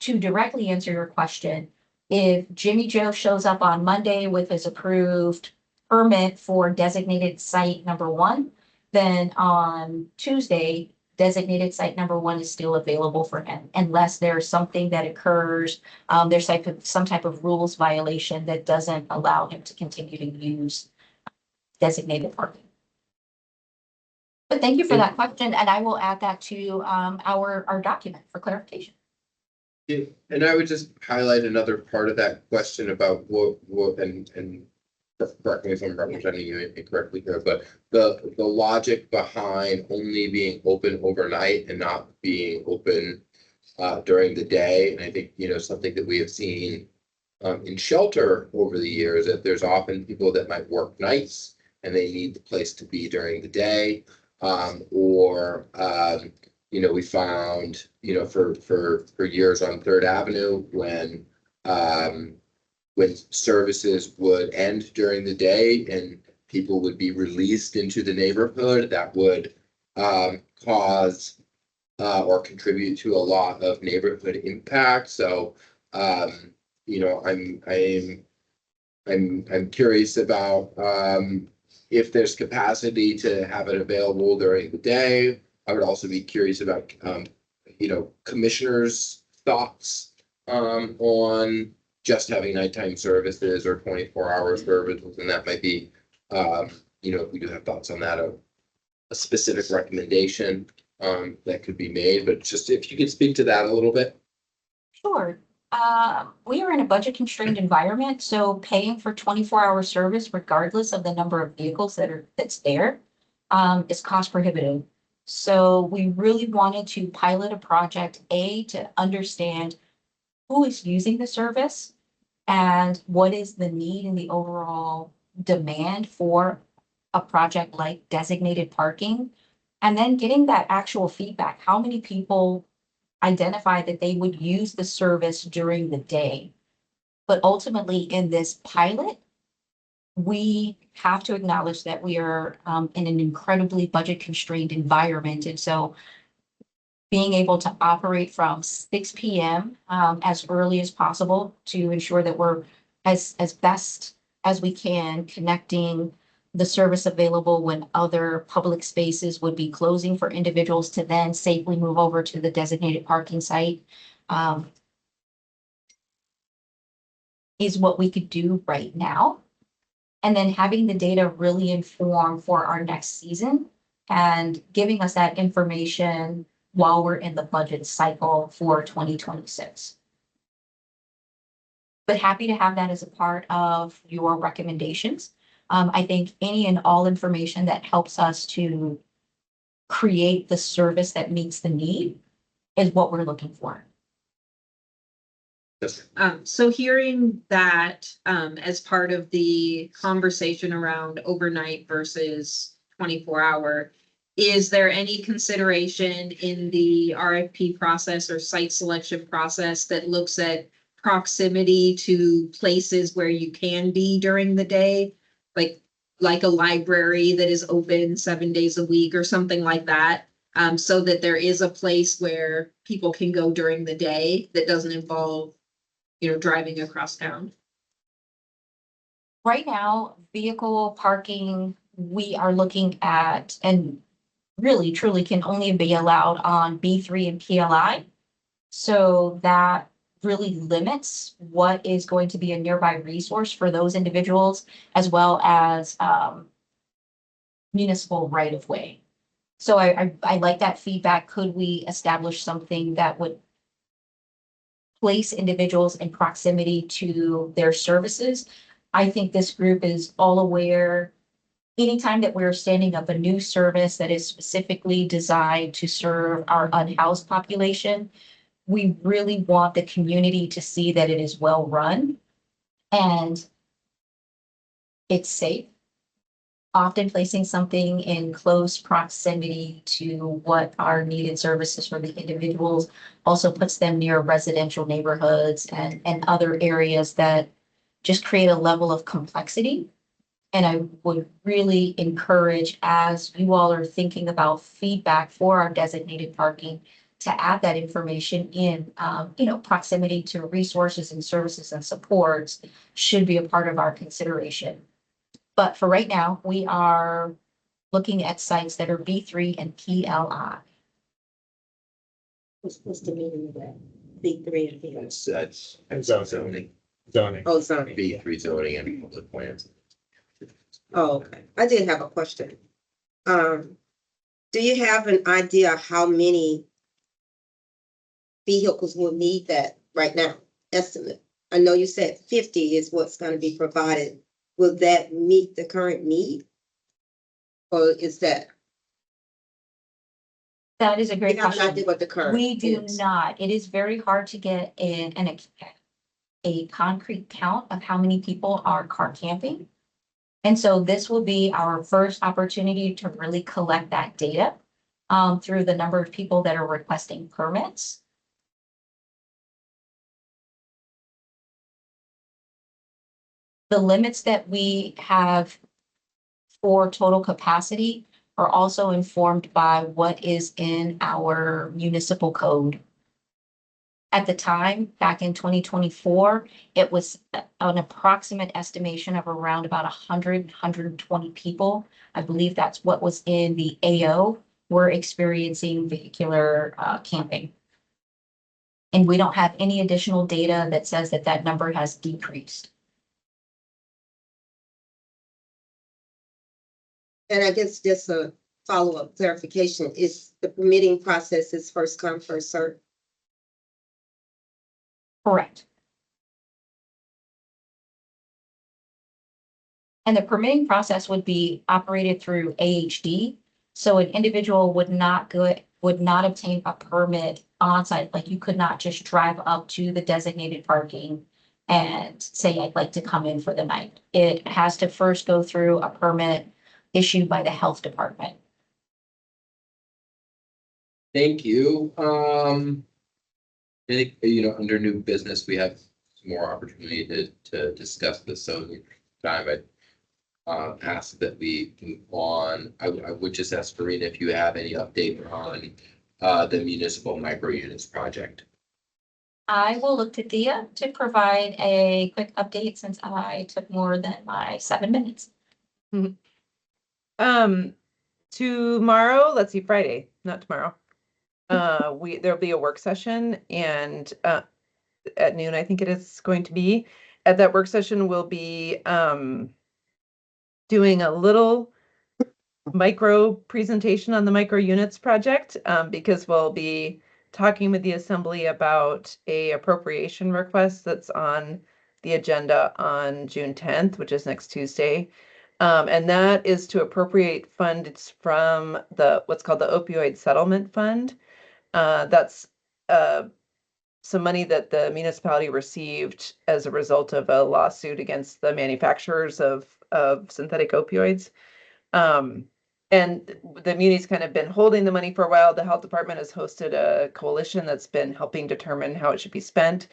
to directly answer your question, if Jimmy Joe shows up on Monday with his approved permit for designated site number 1, then on Tuesday, designated site number 1 is still available for him unless there's something that occurs. There's some type of rules violation that doesn't allow him to continue to use designated parking. But thank you for that question, and I will add that to our document for clarification. Yeah, and I would just highlight another part of that question about what, and correct me if I'm representing you incorrectly here, but the logic behind only being open overnight and not being open during the day. And I think, something that we have seen in shelter over the years, that there's often people that might work nights and they need the place to be during the day. We found, for years on Third Avenue when services would end during the day and people would be released into the neighborhood, that would cause or contribute to a lot of neighborhood impact. So, I'm curious about if there's capacity to have it available during the day. I would also be curious about commissioners' thoughts on just having nighttime services or 24-hour services, and that might be if we do have thoughts on that, a specific recommendation that could be made, but just if you could speak to that a little bit. Sure. We are in a budget constrained environment, so paying for 24-hour service, regardless of the number of vehicles that's there, is cost prohibitive. So we really wanted to pilot a project, to understand who is using the service and what is the need and the overall demand for a project like designated parking, and then getting that actual feedback. How many people identify that they would use the service during the day? But ultimately, in this pilot, we have to acknowledge that we are in an incredibly budget constrained environment. And so being able to operate from 6 p.m. As early as possible to ensure that we're as best as we can connecting the service available when other public spaces would be closing for individuals to then safely move over to the designated parking site is what we could do right now. And then having the data really inform for our next season and giving us that information while we're in the budget cycle for 2026. But happy to have that as a part of your recommendations. I think any and all information that helps us to create the service that meets the need is what we're looking for. So hearing that, as part of the conversation around overnight versus 24-hour, is there any consideration in the RFP process or site selection process that looks at proximity to places where you can be during the day? Like a library that is open 7 days a week or something like that, so that there is a place where people can go during the day that doesn't involve driving across town. Right now, vehicle parking, we are looking at, and really truly can only be allowed on B3 and PLI. So that really limits what is going to be a nearby resource for those individuals, as well as municipal right of way. So I like that feedback. Could we establish something that would place individuals in proximity to their services? I think this group is all aware. Anytime that we're standing up a new service that is specifically designed to serve our unhoused population, we really want the community to see that it is well run and it's safe. Often placing something in close proximity to what are needed services for the individuals also puts them near residential neighborhoods and other areas that just create a level of complexity. And I would really encourage, as you all are thinking about feedback for our designated parking, to add that information in, proximity to resources and services and supports should be a part of our consideration. But for right now, we are looking at sites that are B3 and PLI. What's the meaning of that? B3 and PLI? That's Zoning. Oh, zoning. B3 zoning and public plans. Oh, okay. I did have a question. Do you have an idea how many vehicles will need that right now, estimate? I know you said 50 is what's gonna be provided. Will that meet the current need? Or is that, That is a you great have an idea question. what the current? We do is? not. It is very hard to get a concrete count of how many people are car camping. And so this will be our first opportunity to really collect that data through the number of people that are requesting permits. The limits that we have for total capacity are also informed by what is in our municipal code. At the time, back in 2024, it was an approximate estimation of around about 120 people. I believe that's what was in the AO. We're experiencing vehicular camping. And we don't have any additional data that says that that number has decreased. And I guess just a follow-up clarification, is the permitting process is first come, first served? Correct. And the permitting process would be operated through AHD. So an individual would not obtain a permit on site. Like you could not just drive up to the designated parking and say, I'd like to come in for the night. It has to first go through a permit issued by the health department. Thank you. I think, under new business, we have some more opportunity to discuss this. So time I ask that we move on. I would just ask Farina if you have any update on the municipal micro units project. I will look to Thea to provide a quick update since I took more than my 7 minutes. Tomorrow, let's see, Friday, not tomorrow. There'll be a work session and at noon, I think it is going to be. At that work session, we'll be doing a little micro presentation on the micro units project because we'll be talking with the assembly about a appropriation request that's on the agenda on June 10th, which is next Tuesday. And that is to appropriate funds from what's called the opioid settlement fund. That's some money that the municipality received as a result of a lawsuit against the manufacturers of synthetic opioids. And the muni's kind of been holding the money for a while. The health department has hosted a coalition that's been helping determine how it should be spent.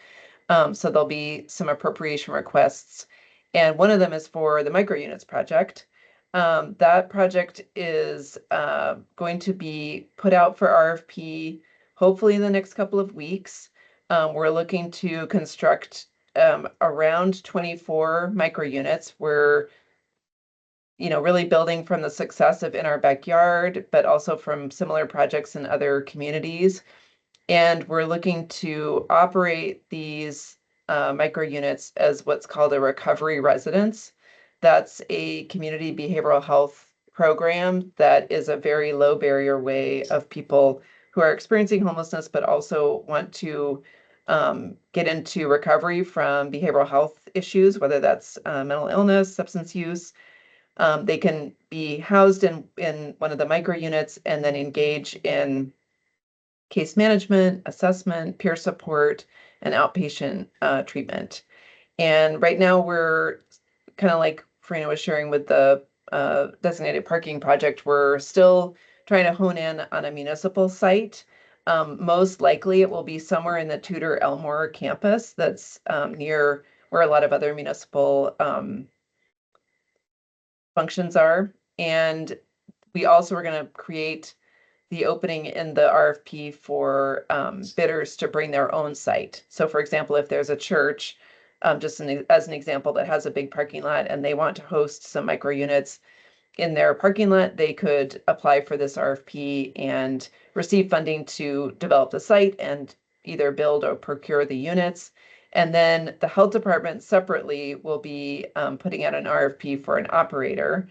So there'll be some appropriation requests. And one of them is for the micro units project. That project is going to be put out for RFP, hopefully in the next couple of weeks. We're looking to construct around 24 micro units. We're really building from the success of In Our Backyard, but also from similar projects in other communities. And we're looking to operate these micro units as what's called a recovery residence. That's a community behavioral health program that is a very low barrier way of people who are experiencing homelessness, but also want to get into recovery from behavioral health issues, whether that's mental illness, substance use. They can be housed in one of the micro units and then engage in case management, assessment, peer support, and outpatient treatment. And right now we're kind of like Farina was sharing with the designated parking project, we're still trying to hone in on a municipal site. Most likely it will be somewhere in the Tudor Elmore campus that's near where a lot of other municipal functions are. And we also are going to create the opening in the RFP for bidders to bring their own site. So for example, if there's a church, as an example, that has a big parking lot and they want to host some micro units in their parking lot, they could apply for this RFP and receive funding to develop the site and either build or procure the units. And then the health department separately will be putting out an RFP for an operator.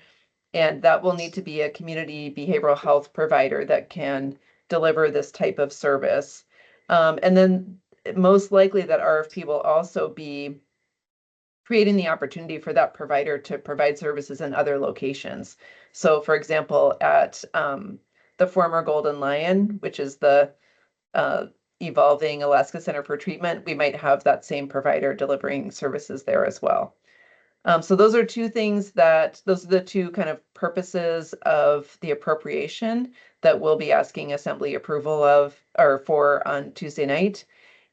And that will need to be a community behavioral health provider that can deliver this type of service. And then most likely that RFP will also be creating the opportunity for that provider to provide services in other locations. So for example, at the former Golden Lion, which is the evolving Alaska Center for Treatment, we might have that same provider delivering services there as well. So those are two things those are the two kind of purposes of the appropriation that we'll be asking Assembly approval of or for on Tuesday night.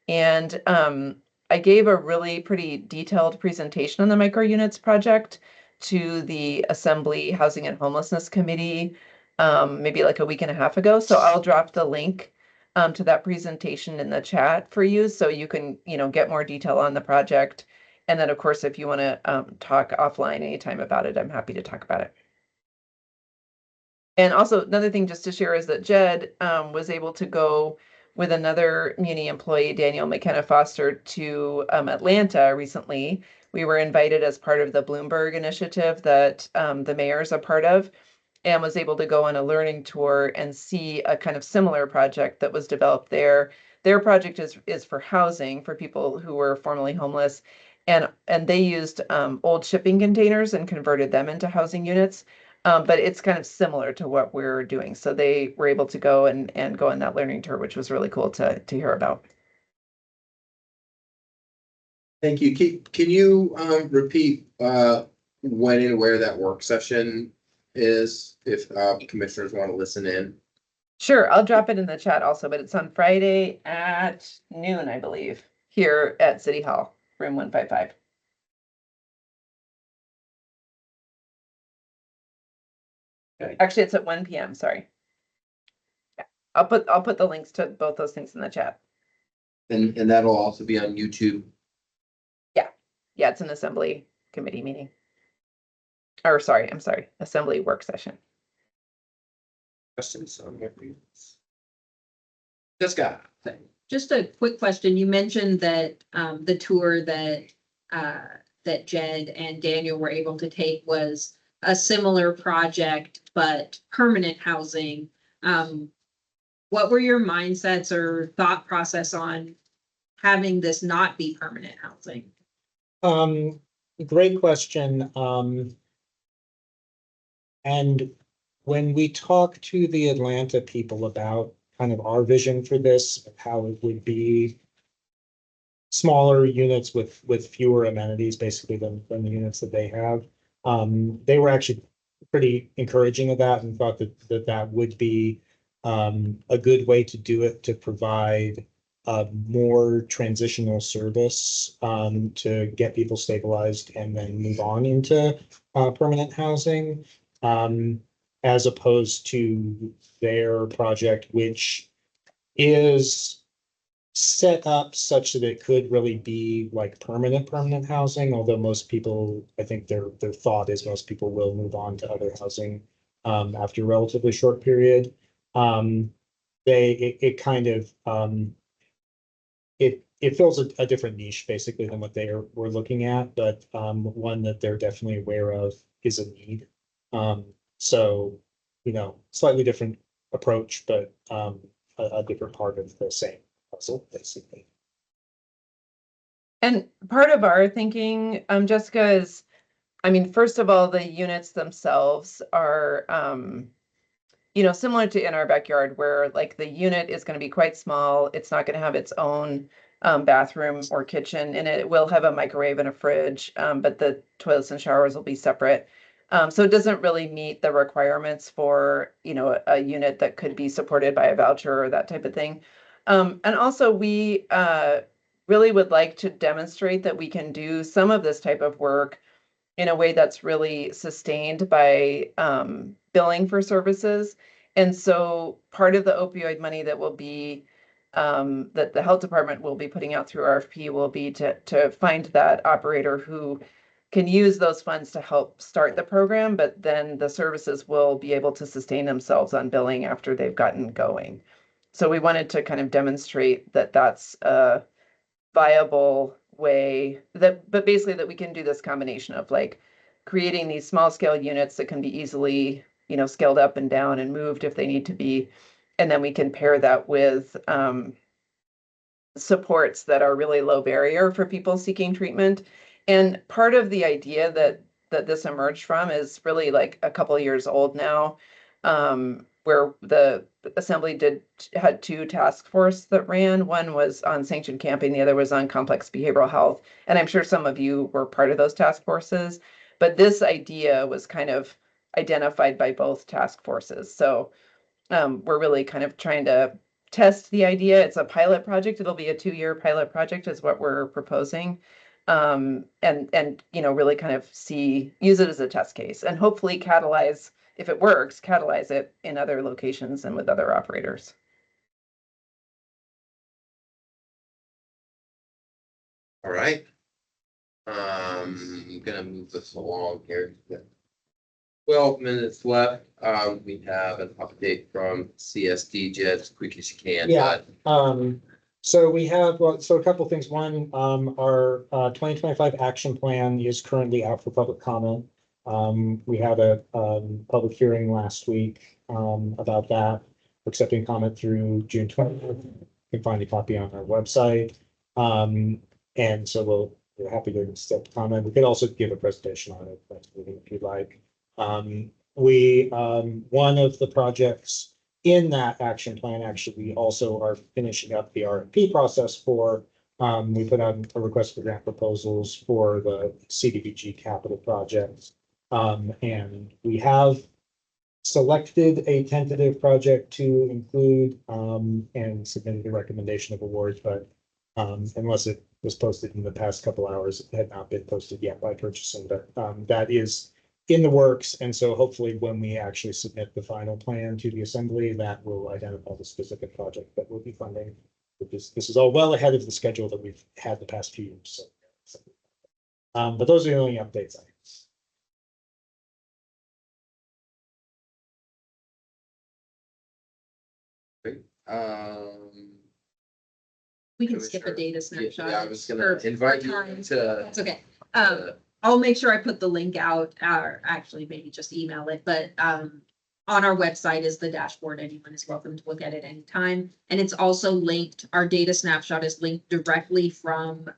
And I gave a really pretty detailed presentation on the micro units project to the Assembly Housing and Homelessness Committee maybe like a week and a half ago. So I'll drop the link to that presentation in the chat for you so you can, get more detail on the project. And then, of course, if you want to talk offline anytime about it, I'm happy to talk about it. And also another thing just to share is that Jed was able to go with another Muni employee, Daniel McKenna Foster, to Atlanta recently. We were invited as part of the Bloomberg initiative that the mayor's a part of, and was able to go on a learning tour and see a kind of similar project that was developed there. Their project is for housing for people who were formerly homeless, and they used old shipping containers and converted them into housing units. But it's kind of similar to what we're doing. So they were able to go and go on that learning tour, which was really cool to hear about. Thank you. Can you repeat when and where that work session is, if commissioners want to listen in? Sure, I'll drop it in the chat also, but it's on Friday at noon, I believe, here at City Hall, room 155. Okay. Actually, it's at 1 p.m. Sorry. Yeah. I'll put the links to both those things in the chat. And that'll also be on YouTube. Yeah, it's an Assembly committee meeting. Or sorry, I'm sorry, Assembly work session. Questions on there? Jessica. Just a quick question. You mentioned that the tour that that Jed and Daniel were able to take was a similar project, but permanent housing. What were your mindsets or thought process on having this not be permanent housing? Great question. And when we talk to the Atlanta people about kind of our vision for this, how it would be smaller units with fewer amenities, basically than the units that they have, they were actually pretty encouraging of that and thought that would be a good way to do it, to provide more transitional service to get people stabilized and then move on into permanent housing, as opposed to their project, which is set up such that it could really be like permanent housing, although most people, I think their thought is most people will move on to other housing after a relatively short period. It kind of it fills a different niche basically than what were looking at, but one that they're definitely aware of is a need. So, slightly different approach, but a different part of the same puzzle, basically. And part of our thinking, Jessica, is, first of all, the units themselves are, similar to In Our Backyard, where like the unit is going to be quite small. It's not going to have its own bathroom or kitchen, and it will have a microwave and a fridge, but the toilets and showers will be separate. So it doesn't really meet the requirements for, a unit that could be supported by a voucher or that type of thing. And also we really would like to demonstrate that we can do some of this type of work in a way that's really sustained by billing for services. And so part of the opioid money that will be that the health department will be putting out through RFP will be to find that operator who can use those funds to help start the program, but then the services will be able to sustain themselves on billing after they've gotten going. So we wanted to kind of demonstrate that that's a viable way but basically that we can do this combination of like creating these small scale units that can be easily, scaled up and down and moved if they need to be. And then we can pair that with supports that are really low barrier for people seeking treatment. And part of the idea that this emerged from is really like a couple of years old now, where the assembly had two task force that ran. One was on sanctioned camping, the other was on complex behavioral health. And I'm sure some of you were part of those task forces, but this idea was kind of identified by both task forces. So we're really kind of trying to test the idea. It's a pilot project. It'll be a 2-year pilot project is what we're proposing. And really kind of use it as a test case and hopefully catalyze, if it works, catalyze it in other locations and with other operators. All right. I'm gonna move this along here. 12 minutes left. We have an update from CSD, Jed, as quick as you can. Yeah. So we have, so a couple of things. One, our 2025 action plan is currently out for public comment. We had a public hearing last week about that, accepting comment through June 20th. You can find a copy on our website. And so we're happy to accept comment. We could also give a presentation on it if you'd like. One of the projects in that action plan, actually, we also are finishing up the RFP process for, we put out a request for grant proposals for the CDBG capital projects. And we have selected a tentative project to include, and submitted a recommendation of awards, but unless it was posted in the past couple hours, it had not been posted yet by purchasing, but that is in the works. And so hopefully when we actually submit the final plan to the assembly, that will identify the specific project that we'll be funding. This is all well ahead of the schedule that we've had the past few years. So, but those are the only updates I have. We can skip a data snapshot. Yeah, I was gonna invite you to. That's okay. I'll make sure I put the link out, or actually maybe just email it, but on our website is the dashboard. Anyone is welcome to look at it anytime. And it's also linked, our data snapshot is linked directly from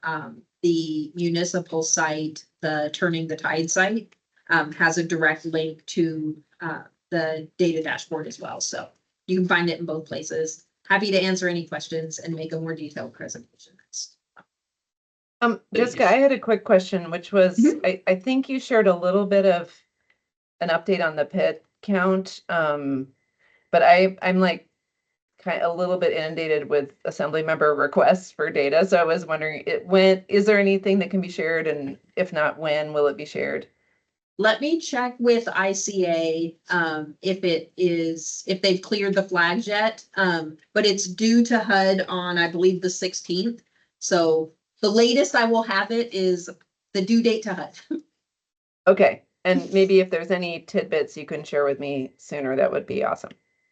the municipal site, the Turning the Tide site, has a direct link to the data dashboard as well. So you can find it in both places. Happy to answer any questions and make a more detailed presentation. Jessica, I had a quick question, which was, I think you shared a little bit of an update on the pit count. But I'm like kind of a little bit inundated with assembly member requests for data. So I was wondering, is there anything that can be shared? And if not, when will it be shared? Let me check with ICA if they've cleared the flags yet. But it's due to HUD on, I believe, the 16th. So the latest I will have it is the due date to HUD. Okay. And maybe if there's any tidbits you can share with me sooner, that would be awesome.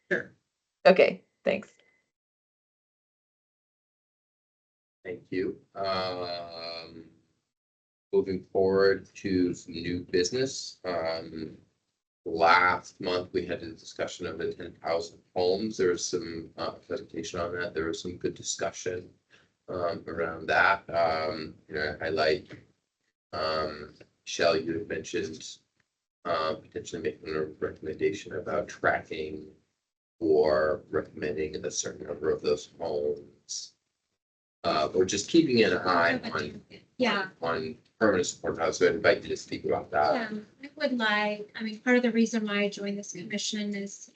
Sure. Okay, thanks. Thank you. Moving forward to some new business. Last month we had a discussion of the 10,000 homes. There was some presentation on that. There was some good discussion around that. Highlight, Michelle, you had mentioned potentially making a recommendation about tracking or recommending a certain number of those homes. Or just keeping an eye on permanent support housing. So I invite you to speak about that. Part of the reason why I joined this commission is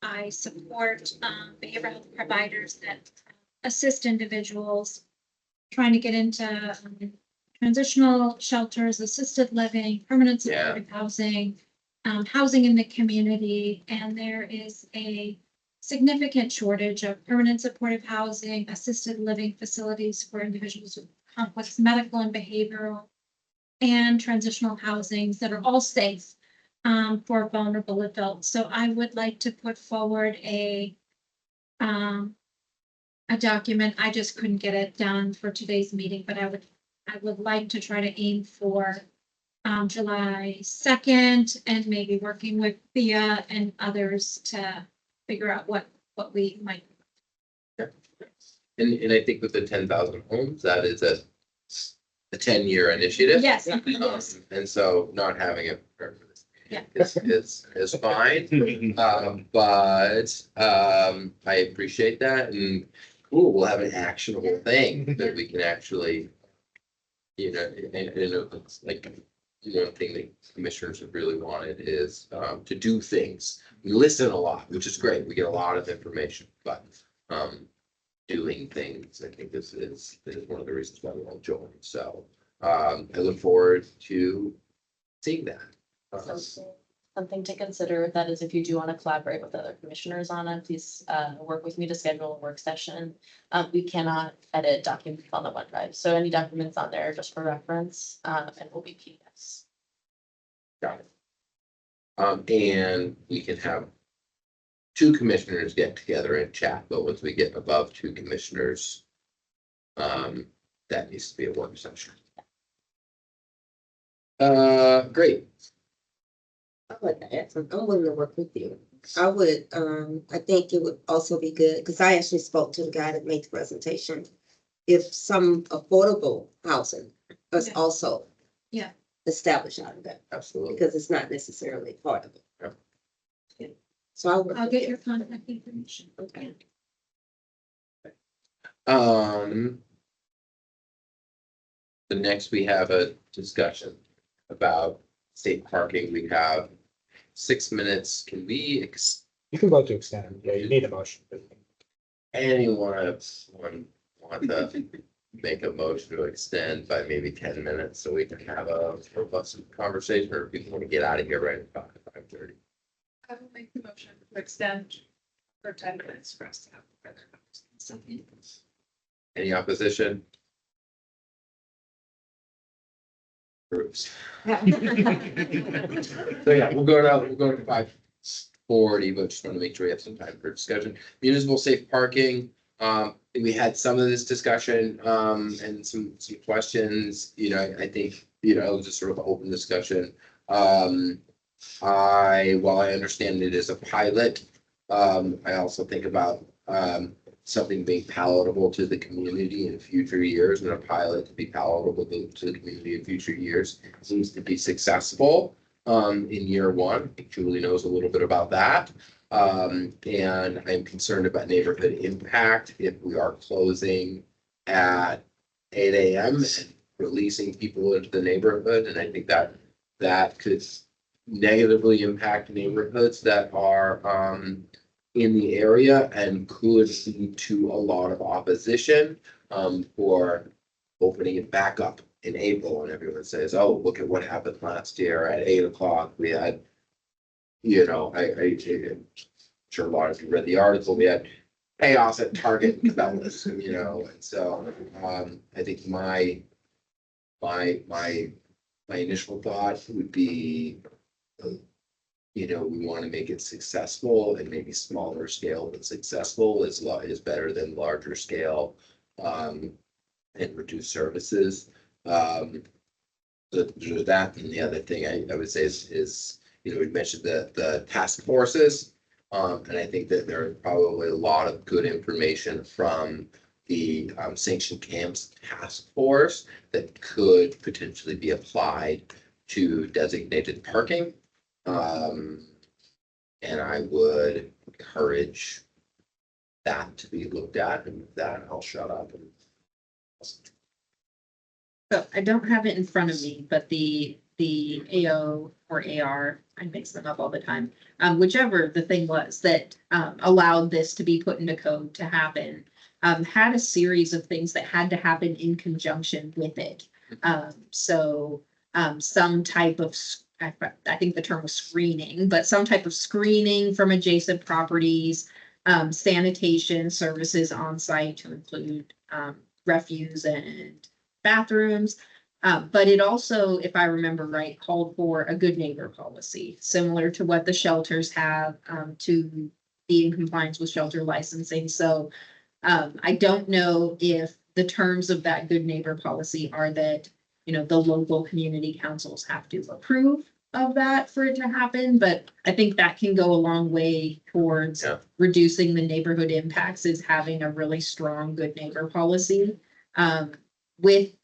I support behavioral health providers that assist individuals trying to get into transitional shelters, assisted living, permanent supportive housing, housing in the community. And there is a significant shortage of permanent supportive housing, assisted living facilities for individuals with complex medical and behavioral, and transitional housings that are all safe for vulnerable adults. So I would like to put forward a document. I just couldn't get it done for today's meeting, but I would like to try to aim for July 2nd, and maybe working with Thea and others to figure out what we might. And I think with the 10,000 homes, that is a 10-year initiative. Yes, Um, yes. And so not having it prepared for this Yeah. is fine. But I appreciate that, and cool, we'll have an actionable thing that we can actually, it's like, one thing that commissioners have really wanted is to do things. We listen a lot, which is great. We get a lot of information, but doing things, I think this is one of the reasons why we all join. So I look forward to seeing that. Something to consider, that is, if you do want to collaborate with other commissioners on it, please work with me to schedule a work session. We cannot edit documents on the OneDrive, so any documents on there are just for reference, and will be PDFs. Got it. And we can have two commissioners get together and chat, but once we get above two commissioners, that needs to be a work session. Great. I'd like to add something. I'm willing to work with you. I would, I think it would also be good, because I actually spoke to the guy that made the presentation. If some affordable housing is Yeah. also. Yeah. Established out of that, Absolutely. because it's not necessarily part of it. Yeah. Yeah. So I'll work I'll with get you. your contact information. Okay. The next we have a discussion about state parking. We have 6 minutes. Can we, You can vote to extend. Yeah, you need a motion. anyone want to make a motion to extend by maybe 10 minutes so we can have a robust conversation, or if people want to get out of here right at 5:30? I will make the motion to extend for 10 minutes for us to have further conversation. Any opposition? Groups. So yeah, we'll go to 5:40, but just want to make sure we have some time for discussion. Municipal safe parking. We had some of this discussion, and some questions, I think, it was just sort of an open discussion. While I understand it is a pilot, I also think about, something being palatable to the community in future years, and a pilot to be palatable to the community in future years seems to be successful, in year one. Julie knows a little bit about that. And I'm concerned about neighborhood impact if we are closing at 8 AM and releasing people into the neighborhood. And I think that could negatively impact neighborhoods that are in the area and could lead to a lot of opposition for opening it back up in April. And everyone says, oh, look at what happened last year at 8 o'clock. We had, I'm sure a lot of you read the article. We had chaos at Target and Cabela's, and so I think my initial thought would be, we want to make it successful, and maybe smaller scale but successful is better than larger scale, and reduce services. So there's that, and the other thing I would say is we mentioned the task forces, and I think that there are probably a lot of good information from the sanctioned camps task force that could potentially be applied to designated parking. And I would encourage that to be looked at, and with that, I'll shut up. So I don't have it in front of me, but the AO or AR, I mix them up all the time. Whichever the thing was that allowed this to be put into code to happen, had a series of things that had to happen in conjunction with it. Some type of, I think the term was screening, but some type of screening from adjacent properties, sanitation services on site to include refuse and bathrooms. But it also, if I remember right, called for a good neighbor policy, similar to what the shelters have, to be in compliance with shelter licensing. So I don't know if the terms of that good neighbor policy are that, the local community councils have to approve of that for it to happen, but I think that can go a long way towards Yeah. reducing the neighborhood impacts, is having a really strong good neighbor policy, with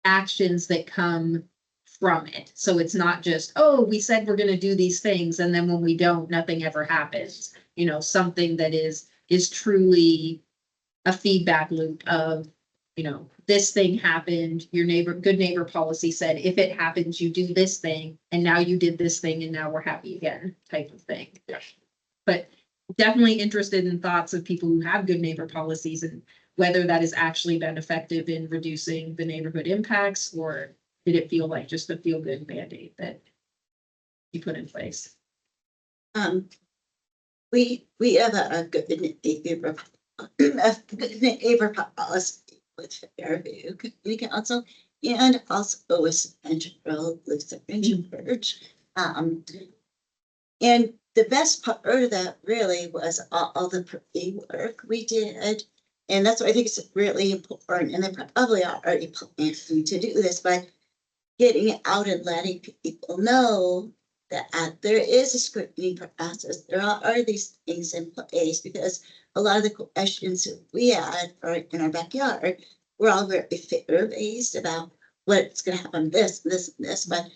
actions that come from it. So it's not just, oh, we said we're gonna do these things, and then when we don't, nothing ever happens. You know, something that is truly a feedback loop of, you know, this thing happened, your neighbor, good neighbor policy said, if it happens, you do this thing, and now you did this thing, and now we're happy again, type of thing. Yes. But definitely interested in thoughts of people who have good neighbor policies and whether that has actually been effective in reducing the neighborhood impacts, or did it feel like just a feel-good Band-Aid that you put in place? We have a good neighbor, a good neighbor policy with Fairview Community Council and also with Central Lutheran Church. And the best part of that really was all the pre-work we did. And that's why I think it's really important, and they probably are already planning to do this, but getting it out and letting people know that there is a scrutiny process. There are these things in place, because a lot of the questions that we had in our backyard were all very fear-based about what's going to happen, this, and this. But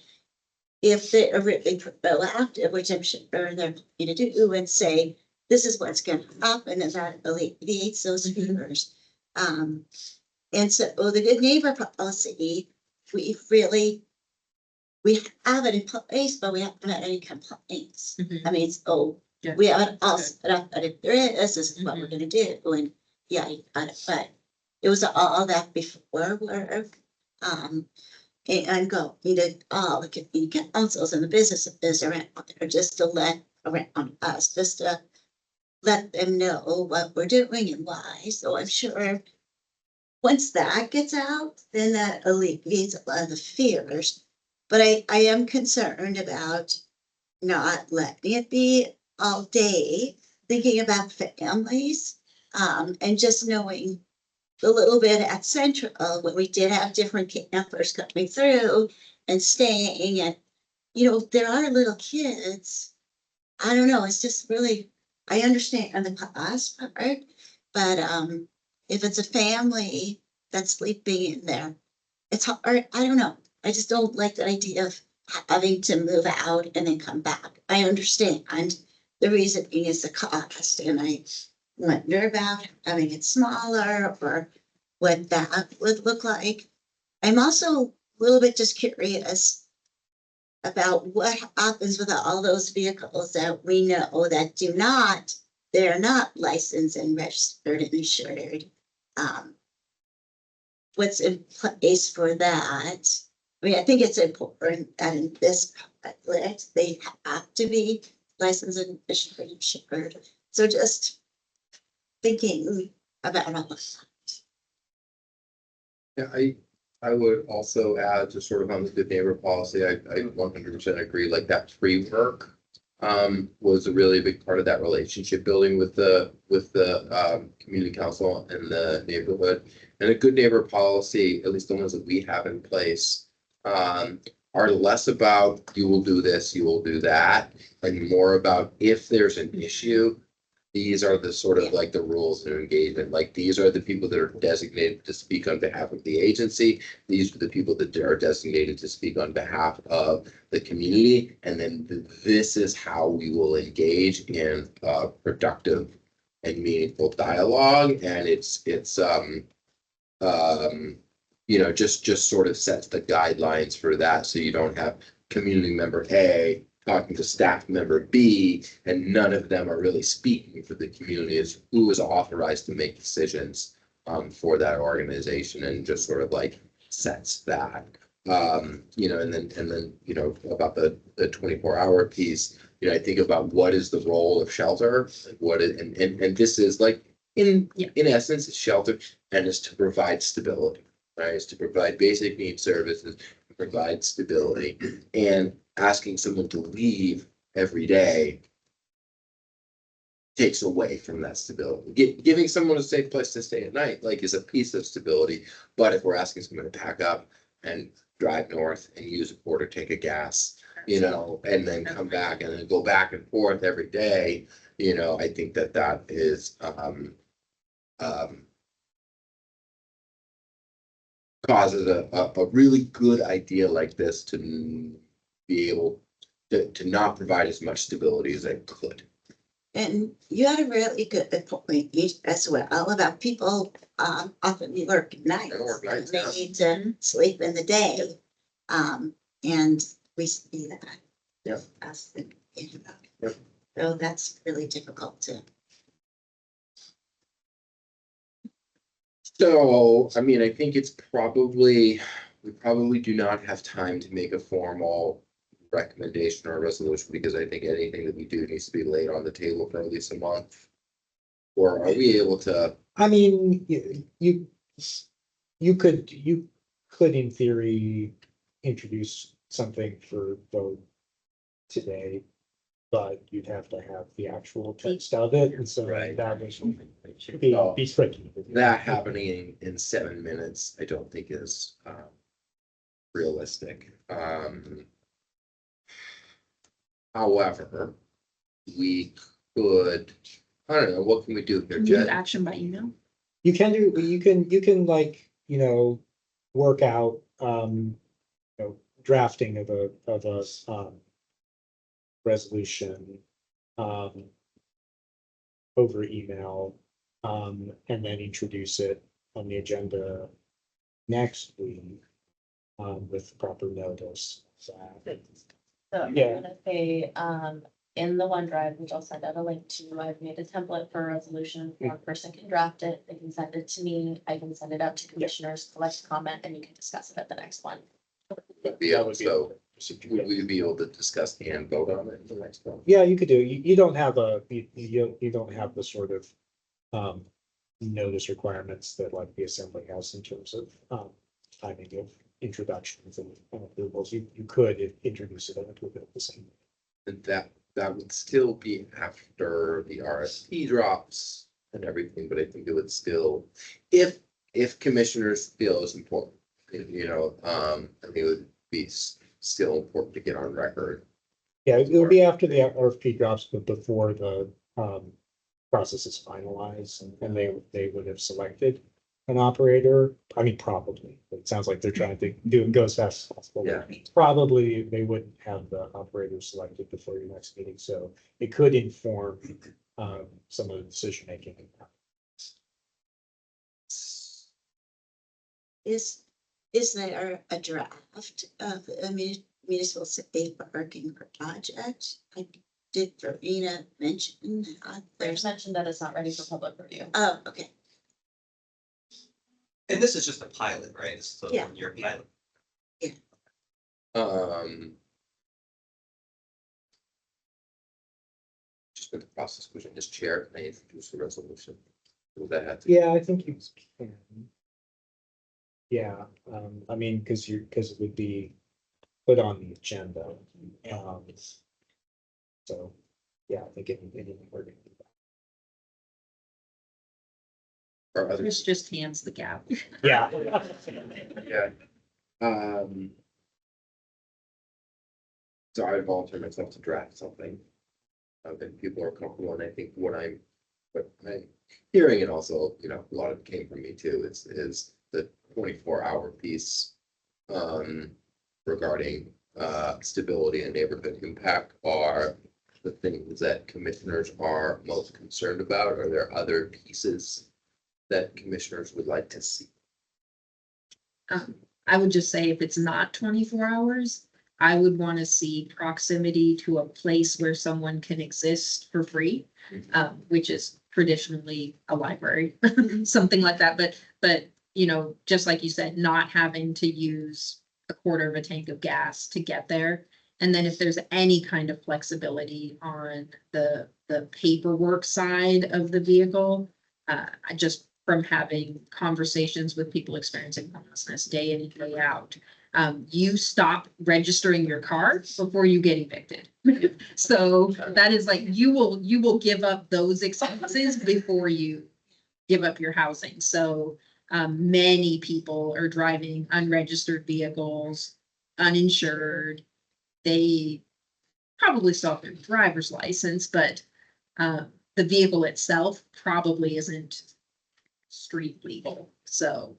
if they are really proactive, which I'm sure they're going to do, and say, this is what's going to happen, and that alleviates those fears. And so the good neighbor policy, we have it in place, but we haven't had any complaints. I mean, so we have it all set up, but if there is, this is what we're gonna do, and yeah, you got it, but it was all that before work. And go, you know, all the community councils and the businesses around there, just to let around us, just to let them know what we're doing and why. So I'm sure once that gets out, then that alleviates a lot of the fears. But I am concerned about not letting it be all day, thinking about families, and just knowing a little bit at Central, when we did have different campers coming through and staying, and, you know, there are little kids. I don't know, it's just really, I understand the cost part, but, if it's a family that's sleeping in there, it's hard. I don't know. I just don't like the idea of having to move out and then come back. I understand the reasoning is the cost, and I wonder about having it smaller or what that would look like. I'm also a little bit just curious about what happens with all those vehicles that we know that they're not licensed and registered and insured. What's in place for that? I mean, I think it's important that in this project, they have to be licensed and insured. So just thinking about all of that. Yeah, I would also add, to sort of on the good neighbor policy, I 100% agree, like that pre-work was a really big part of that relationship building with the community council and the neighborhood. And a good neighbor policy, at least the ones that we have in place, are less about you will do this, you will do that, and more about if there's an issue, these are the sort of like the rules of engagement. Like, these are the people that are designated to speak on behalf of the agency. These are the people that are designated to speak on behalf of the community. And then this is how we will engage in productive and meaningful dialogue. And it's you know, just sort of sets the guidelines for that. So you don't have community member A talking to staff member B, and none of them are really speaking for the community as who is authorized to make decisions for that organization, and just sort of like sets that. You know, and then, you know, about the 24-hour piece, you know, I think about what is the role of shelter, like what is, and this is like in essence, it's shelter, and it's to provide stability, right? It's to provide basic need services, provide stability, and asking someone to leave every day takes away from that stability. Giving someone a safe place to stay at night, like, is a piece of stability. But if we're asking someone to pack up, and drive north and use a quarter tank of gas, you know, and then come back and then go back and forth every day, you know, I think that that is, causes a really good idea like this to be able to not provide as much stability as it could. And you had a really good point as well about people often work at night. They work nights, They yeah. need to sleep in the day. And we see that. Yep. Us thinking about it. Yep. So that's really difficult to. So, I mean, I think it's probably, we probably do not have time to make a formal recommendation or resolution, because I think anything that we do needs to be laid on the table for at least a month. Or are we able to, I mean, you could in theory introduce something for vote today, but you'd have to have the actual text of it, and so Right. that would So, be tricky. that happening in 7 minutes, I don't think is realistic. However, we could, I don't know, what can we do here, Jen? action by email? You can like, work out, drafting of a resolution, over email, and then introduce it on the agenda next week, with proper notice. So I'm Yeah. gonna say, in the OneDrive, which I'll send out a link to, I've made a template for a resolution. One person can draft it, they can send it to me, I can send it out to commissioners, collect comment, and you can discuss it at the next one. Be able, so would we be able to discuss and vote on it in the next one? Yeah, you could do, you don't have you don't have the sort of, notice requirements that like the assembly has in terms of, timing of introductions and approvals. You could introduce it and approve it at the same. And that would still be after the RSP drops and everything, but I think it would still, if commissioners feel it's important, I think it would be still important to get on record. Yeah, it'll be after the RFP drops, but before the process is finalized, and they would have selected an operator. I mean, probably. It sounds like they're trying to do and go as fast as possible. Yeah. Probably they wouldn't have the operator selected before your next meeting, so it could inform some of the decision making. Is there a draft of a municipal safe parking project? I did Verena mention There's there's, mentioned that it's not ready for public review. oh, okay. And this is just a pilot, right? This is a Yeah. one-year pilot. Just with the process, we should just chair and introduce the resolution. Would that have to? Yeah, I think you can. Yeah, I mean, because it would be put on the agenda. So, yeah, I think anything we're gonna do that. Or others? Just hands the gap. Yeah. Yeah. So I volunteer myself to draft something. That people are comfortable, and I think what I'm hearing, and also, a lot of it came from me too, is the 24-hour piece. Regarding stability and neighborhood impact are the things that commissioners are most concerned about. Are there other pieces that commissioners would like to see? I would just say if it's not 24 hours, I would want to see proximity to a place where someone can exist for free, which is traditionally a library, something like that. But, just like you said, not having to use a quarter of a tank of gas to get there. And then if there's any kind of flexibility on the paperwork side of the vehicle, just from having conversations with people experiencing homelessness day in and day out, you stop registering your car before you get evicted. So that is like, you will give up those expenses before you give up your housing. So Many people are driving unregistered vehicles, uninsured. They probably still have their driver's license, but the vehicle itself probably isn't street legal. So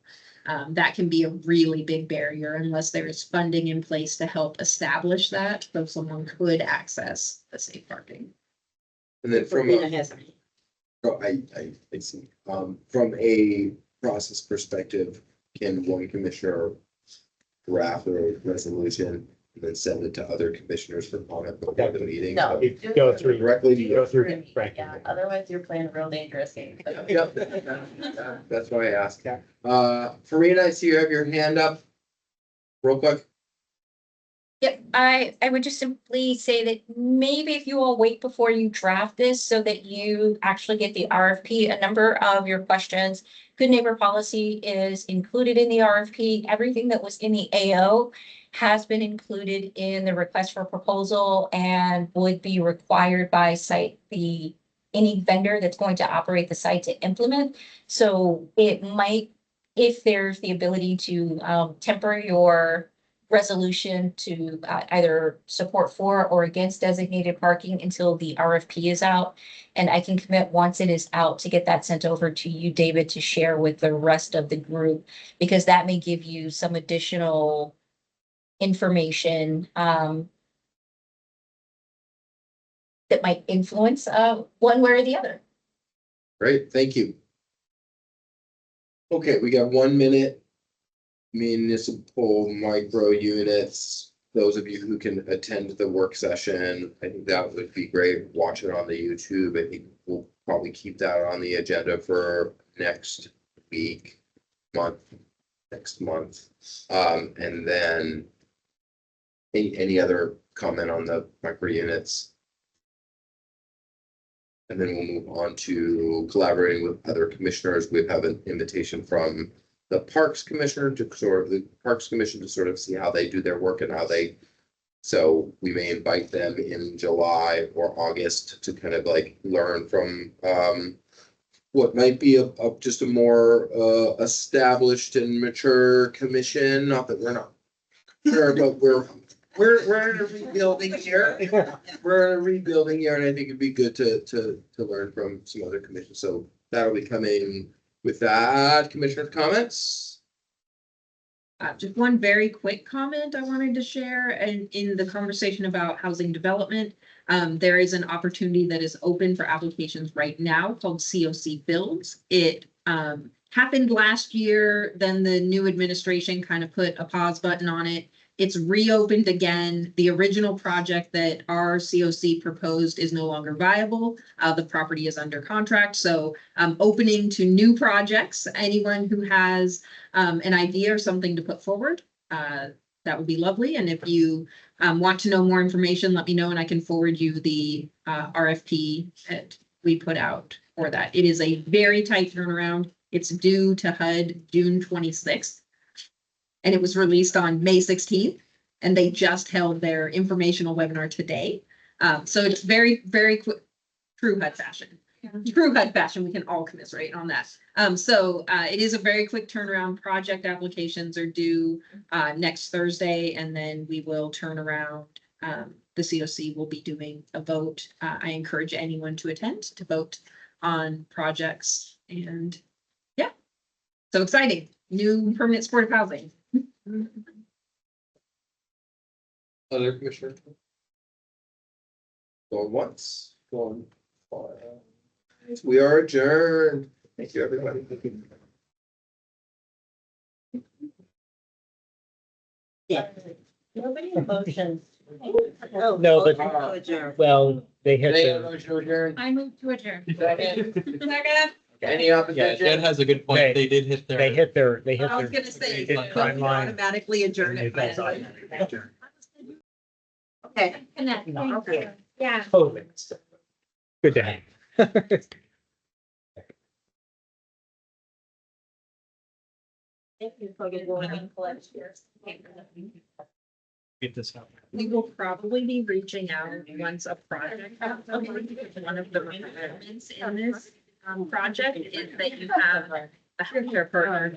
that can be a really big barrier unless there is funding in place to help establish that, so someone could access the safe parking. And then from Rena a, has- oh, I see, from a process perspective, can one commissioner draft a resolution and then send it to other commissioners for comment before the meeting? No. You go through, Directly to you you. go through. Yeah, otherwise you're playing a real dangerous game. Yep, that's why I asked. Farina, I see you have your hand up. Real quick. Yep, I would just simply say that maybe if you all wait before you draft this so that you actually get the RFP, a number of your questions. Good neighbor policy is included in the RFP. Everything that was in the AO has been included in the request for proposal and would be required by any vendor that's going to operate the site to implement. So it might, if there's the ability to temper your resolution to either support for or against designated parking until the RFP is out. And I can commit once it is out to get that sent over to you, David, to share with the rest of the group, because that may give you some additional information that might influence one way or the other. Great, thank you. Okay, we got 1 minute. Municipal micro units, those of you who can attend the work session, I think that would be great. Watch it on the YouTube. I think we'll probably keep that on the agenda for next week, next month. And then any other comment on the micro units? And then we'll move on to collaborating with other commissioners. We have an invitation from the Parks Commissioner to Parks Commission to sort of see how they do their work and how they. So we may invite them in July or August to kind of like learn from what might be just a more established and mature commission. Not that we're not sure, but we're in a rebuilding year. We're in a rebuilding year, and I think it'd be good to learn from some other commissions. So that'll be coming. With that, commissioner comments? Just one very quick comment I wanted to share, and in the conversation about housing development, there is an opportunity that is open for applications right now called COC Builds. It happened last year, then the new administration kind of put a pause button on it. It's reopened again. The original project that our COC proposed is no longer viable. The property is under contract, so opening to new projects. Anyone who has an idea or something to put forward, that would be lovely. And if you want to know more information, let me know and I can forward you the RFP that we put out for that. It is a very tight turnaround. It's due to HUD June 26th. And it was released on May 16th, and they just held their informational webinar today. So it's very, very quick, true HUD fashion. True HUD fashion, we can all commiserate on that. So it is a very quick turnaround. Project applications are due next Thursday, and then we will turn around. The COC will be doing a vote. I encourage anyone to attend to vote on projects, and yeah, so exciting. New permanent supportive housing. Other commissioner? Going once, going twice. We are adjourned. Thank you, everybody. Yeah. Nobody motions. No, but- To adjourn. Well, they hit Any the, motion to adjourn? I move to adjourn. Second? Second. Any Yeah, opposition? Jen has a good point. They did hit their. they hit their. I was gonna say, They you hit couldn't timeline. automatically adjourn And it. they by got then. adjourned. Okay. Connect, thank Okay. you. Yeah. Oh, good to have. Thank you for going and collect yours. Get this out. We will probably be reaching out once a project comes up. One of the requirements in this project is that you have a healthcare partner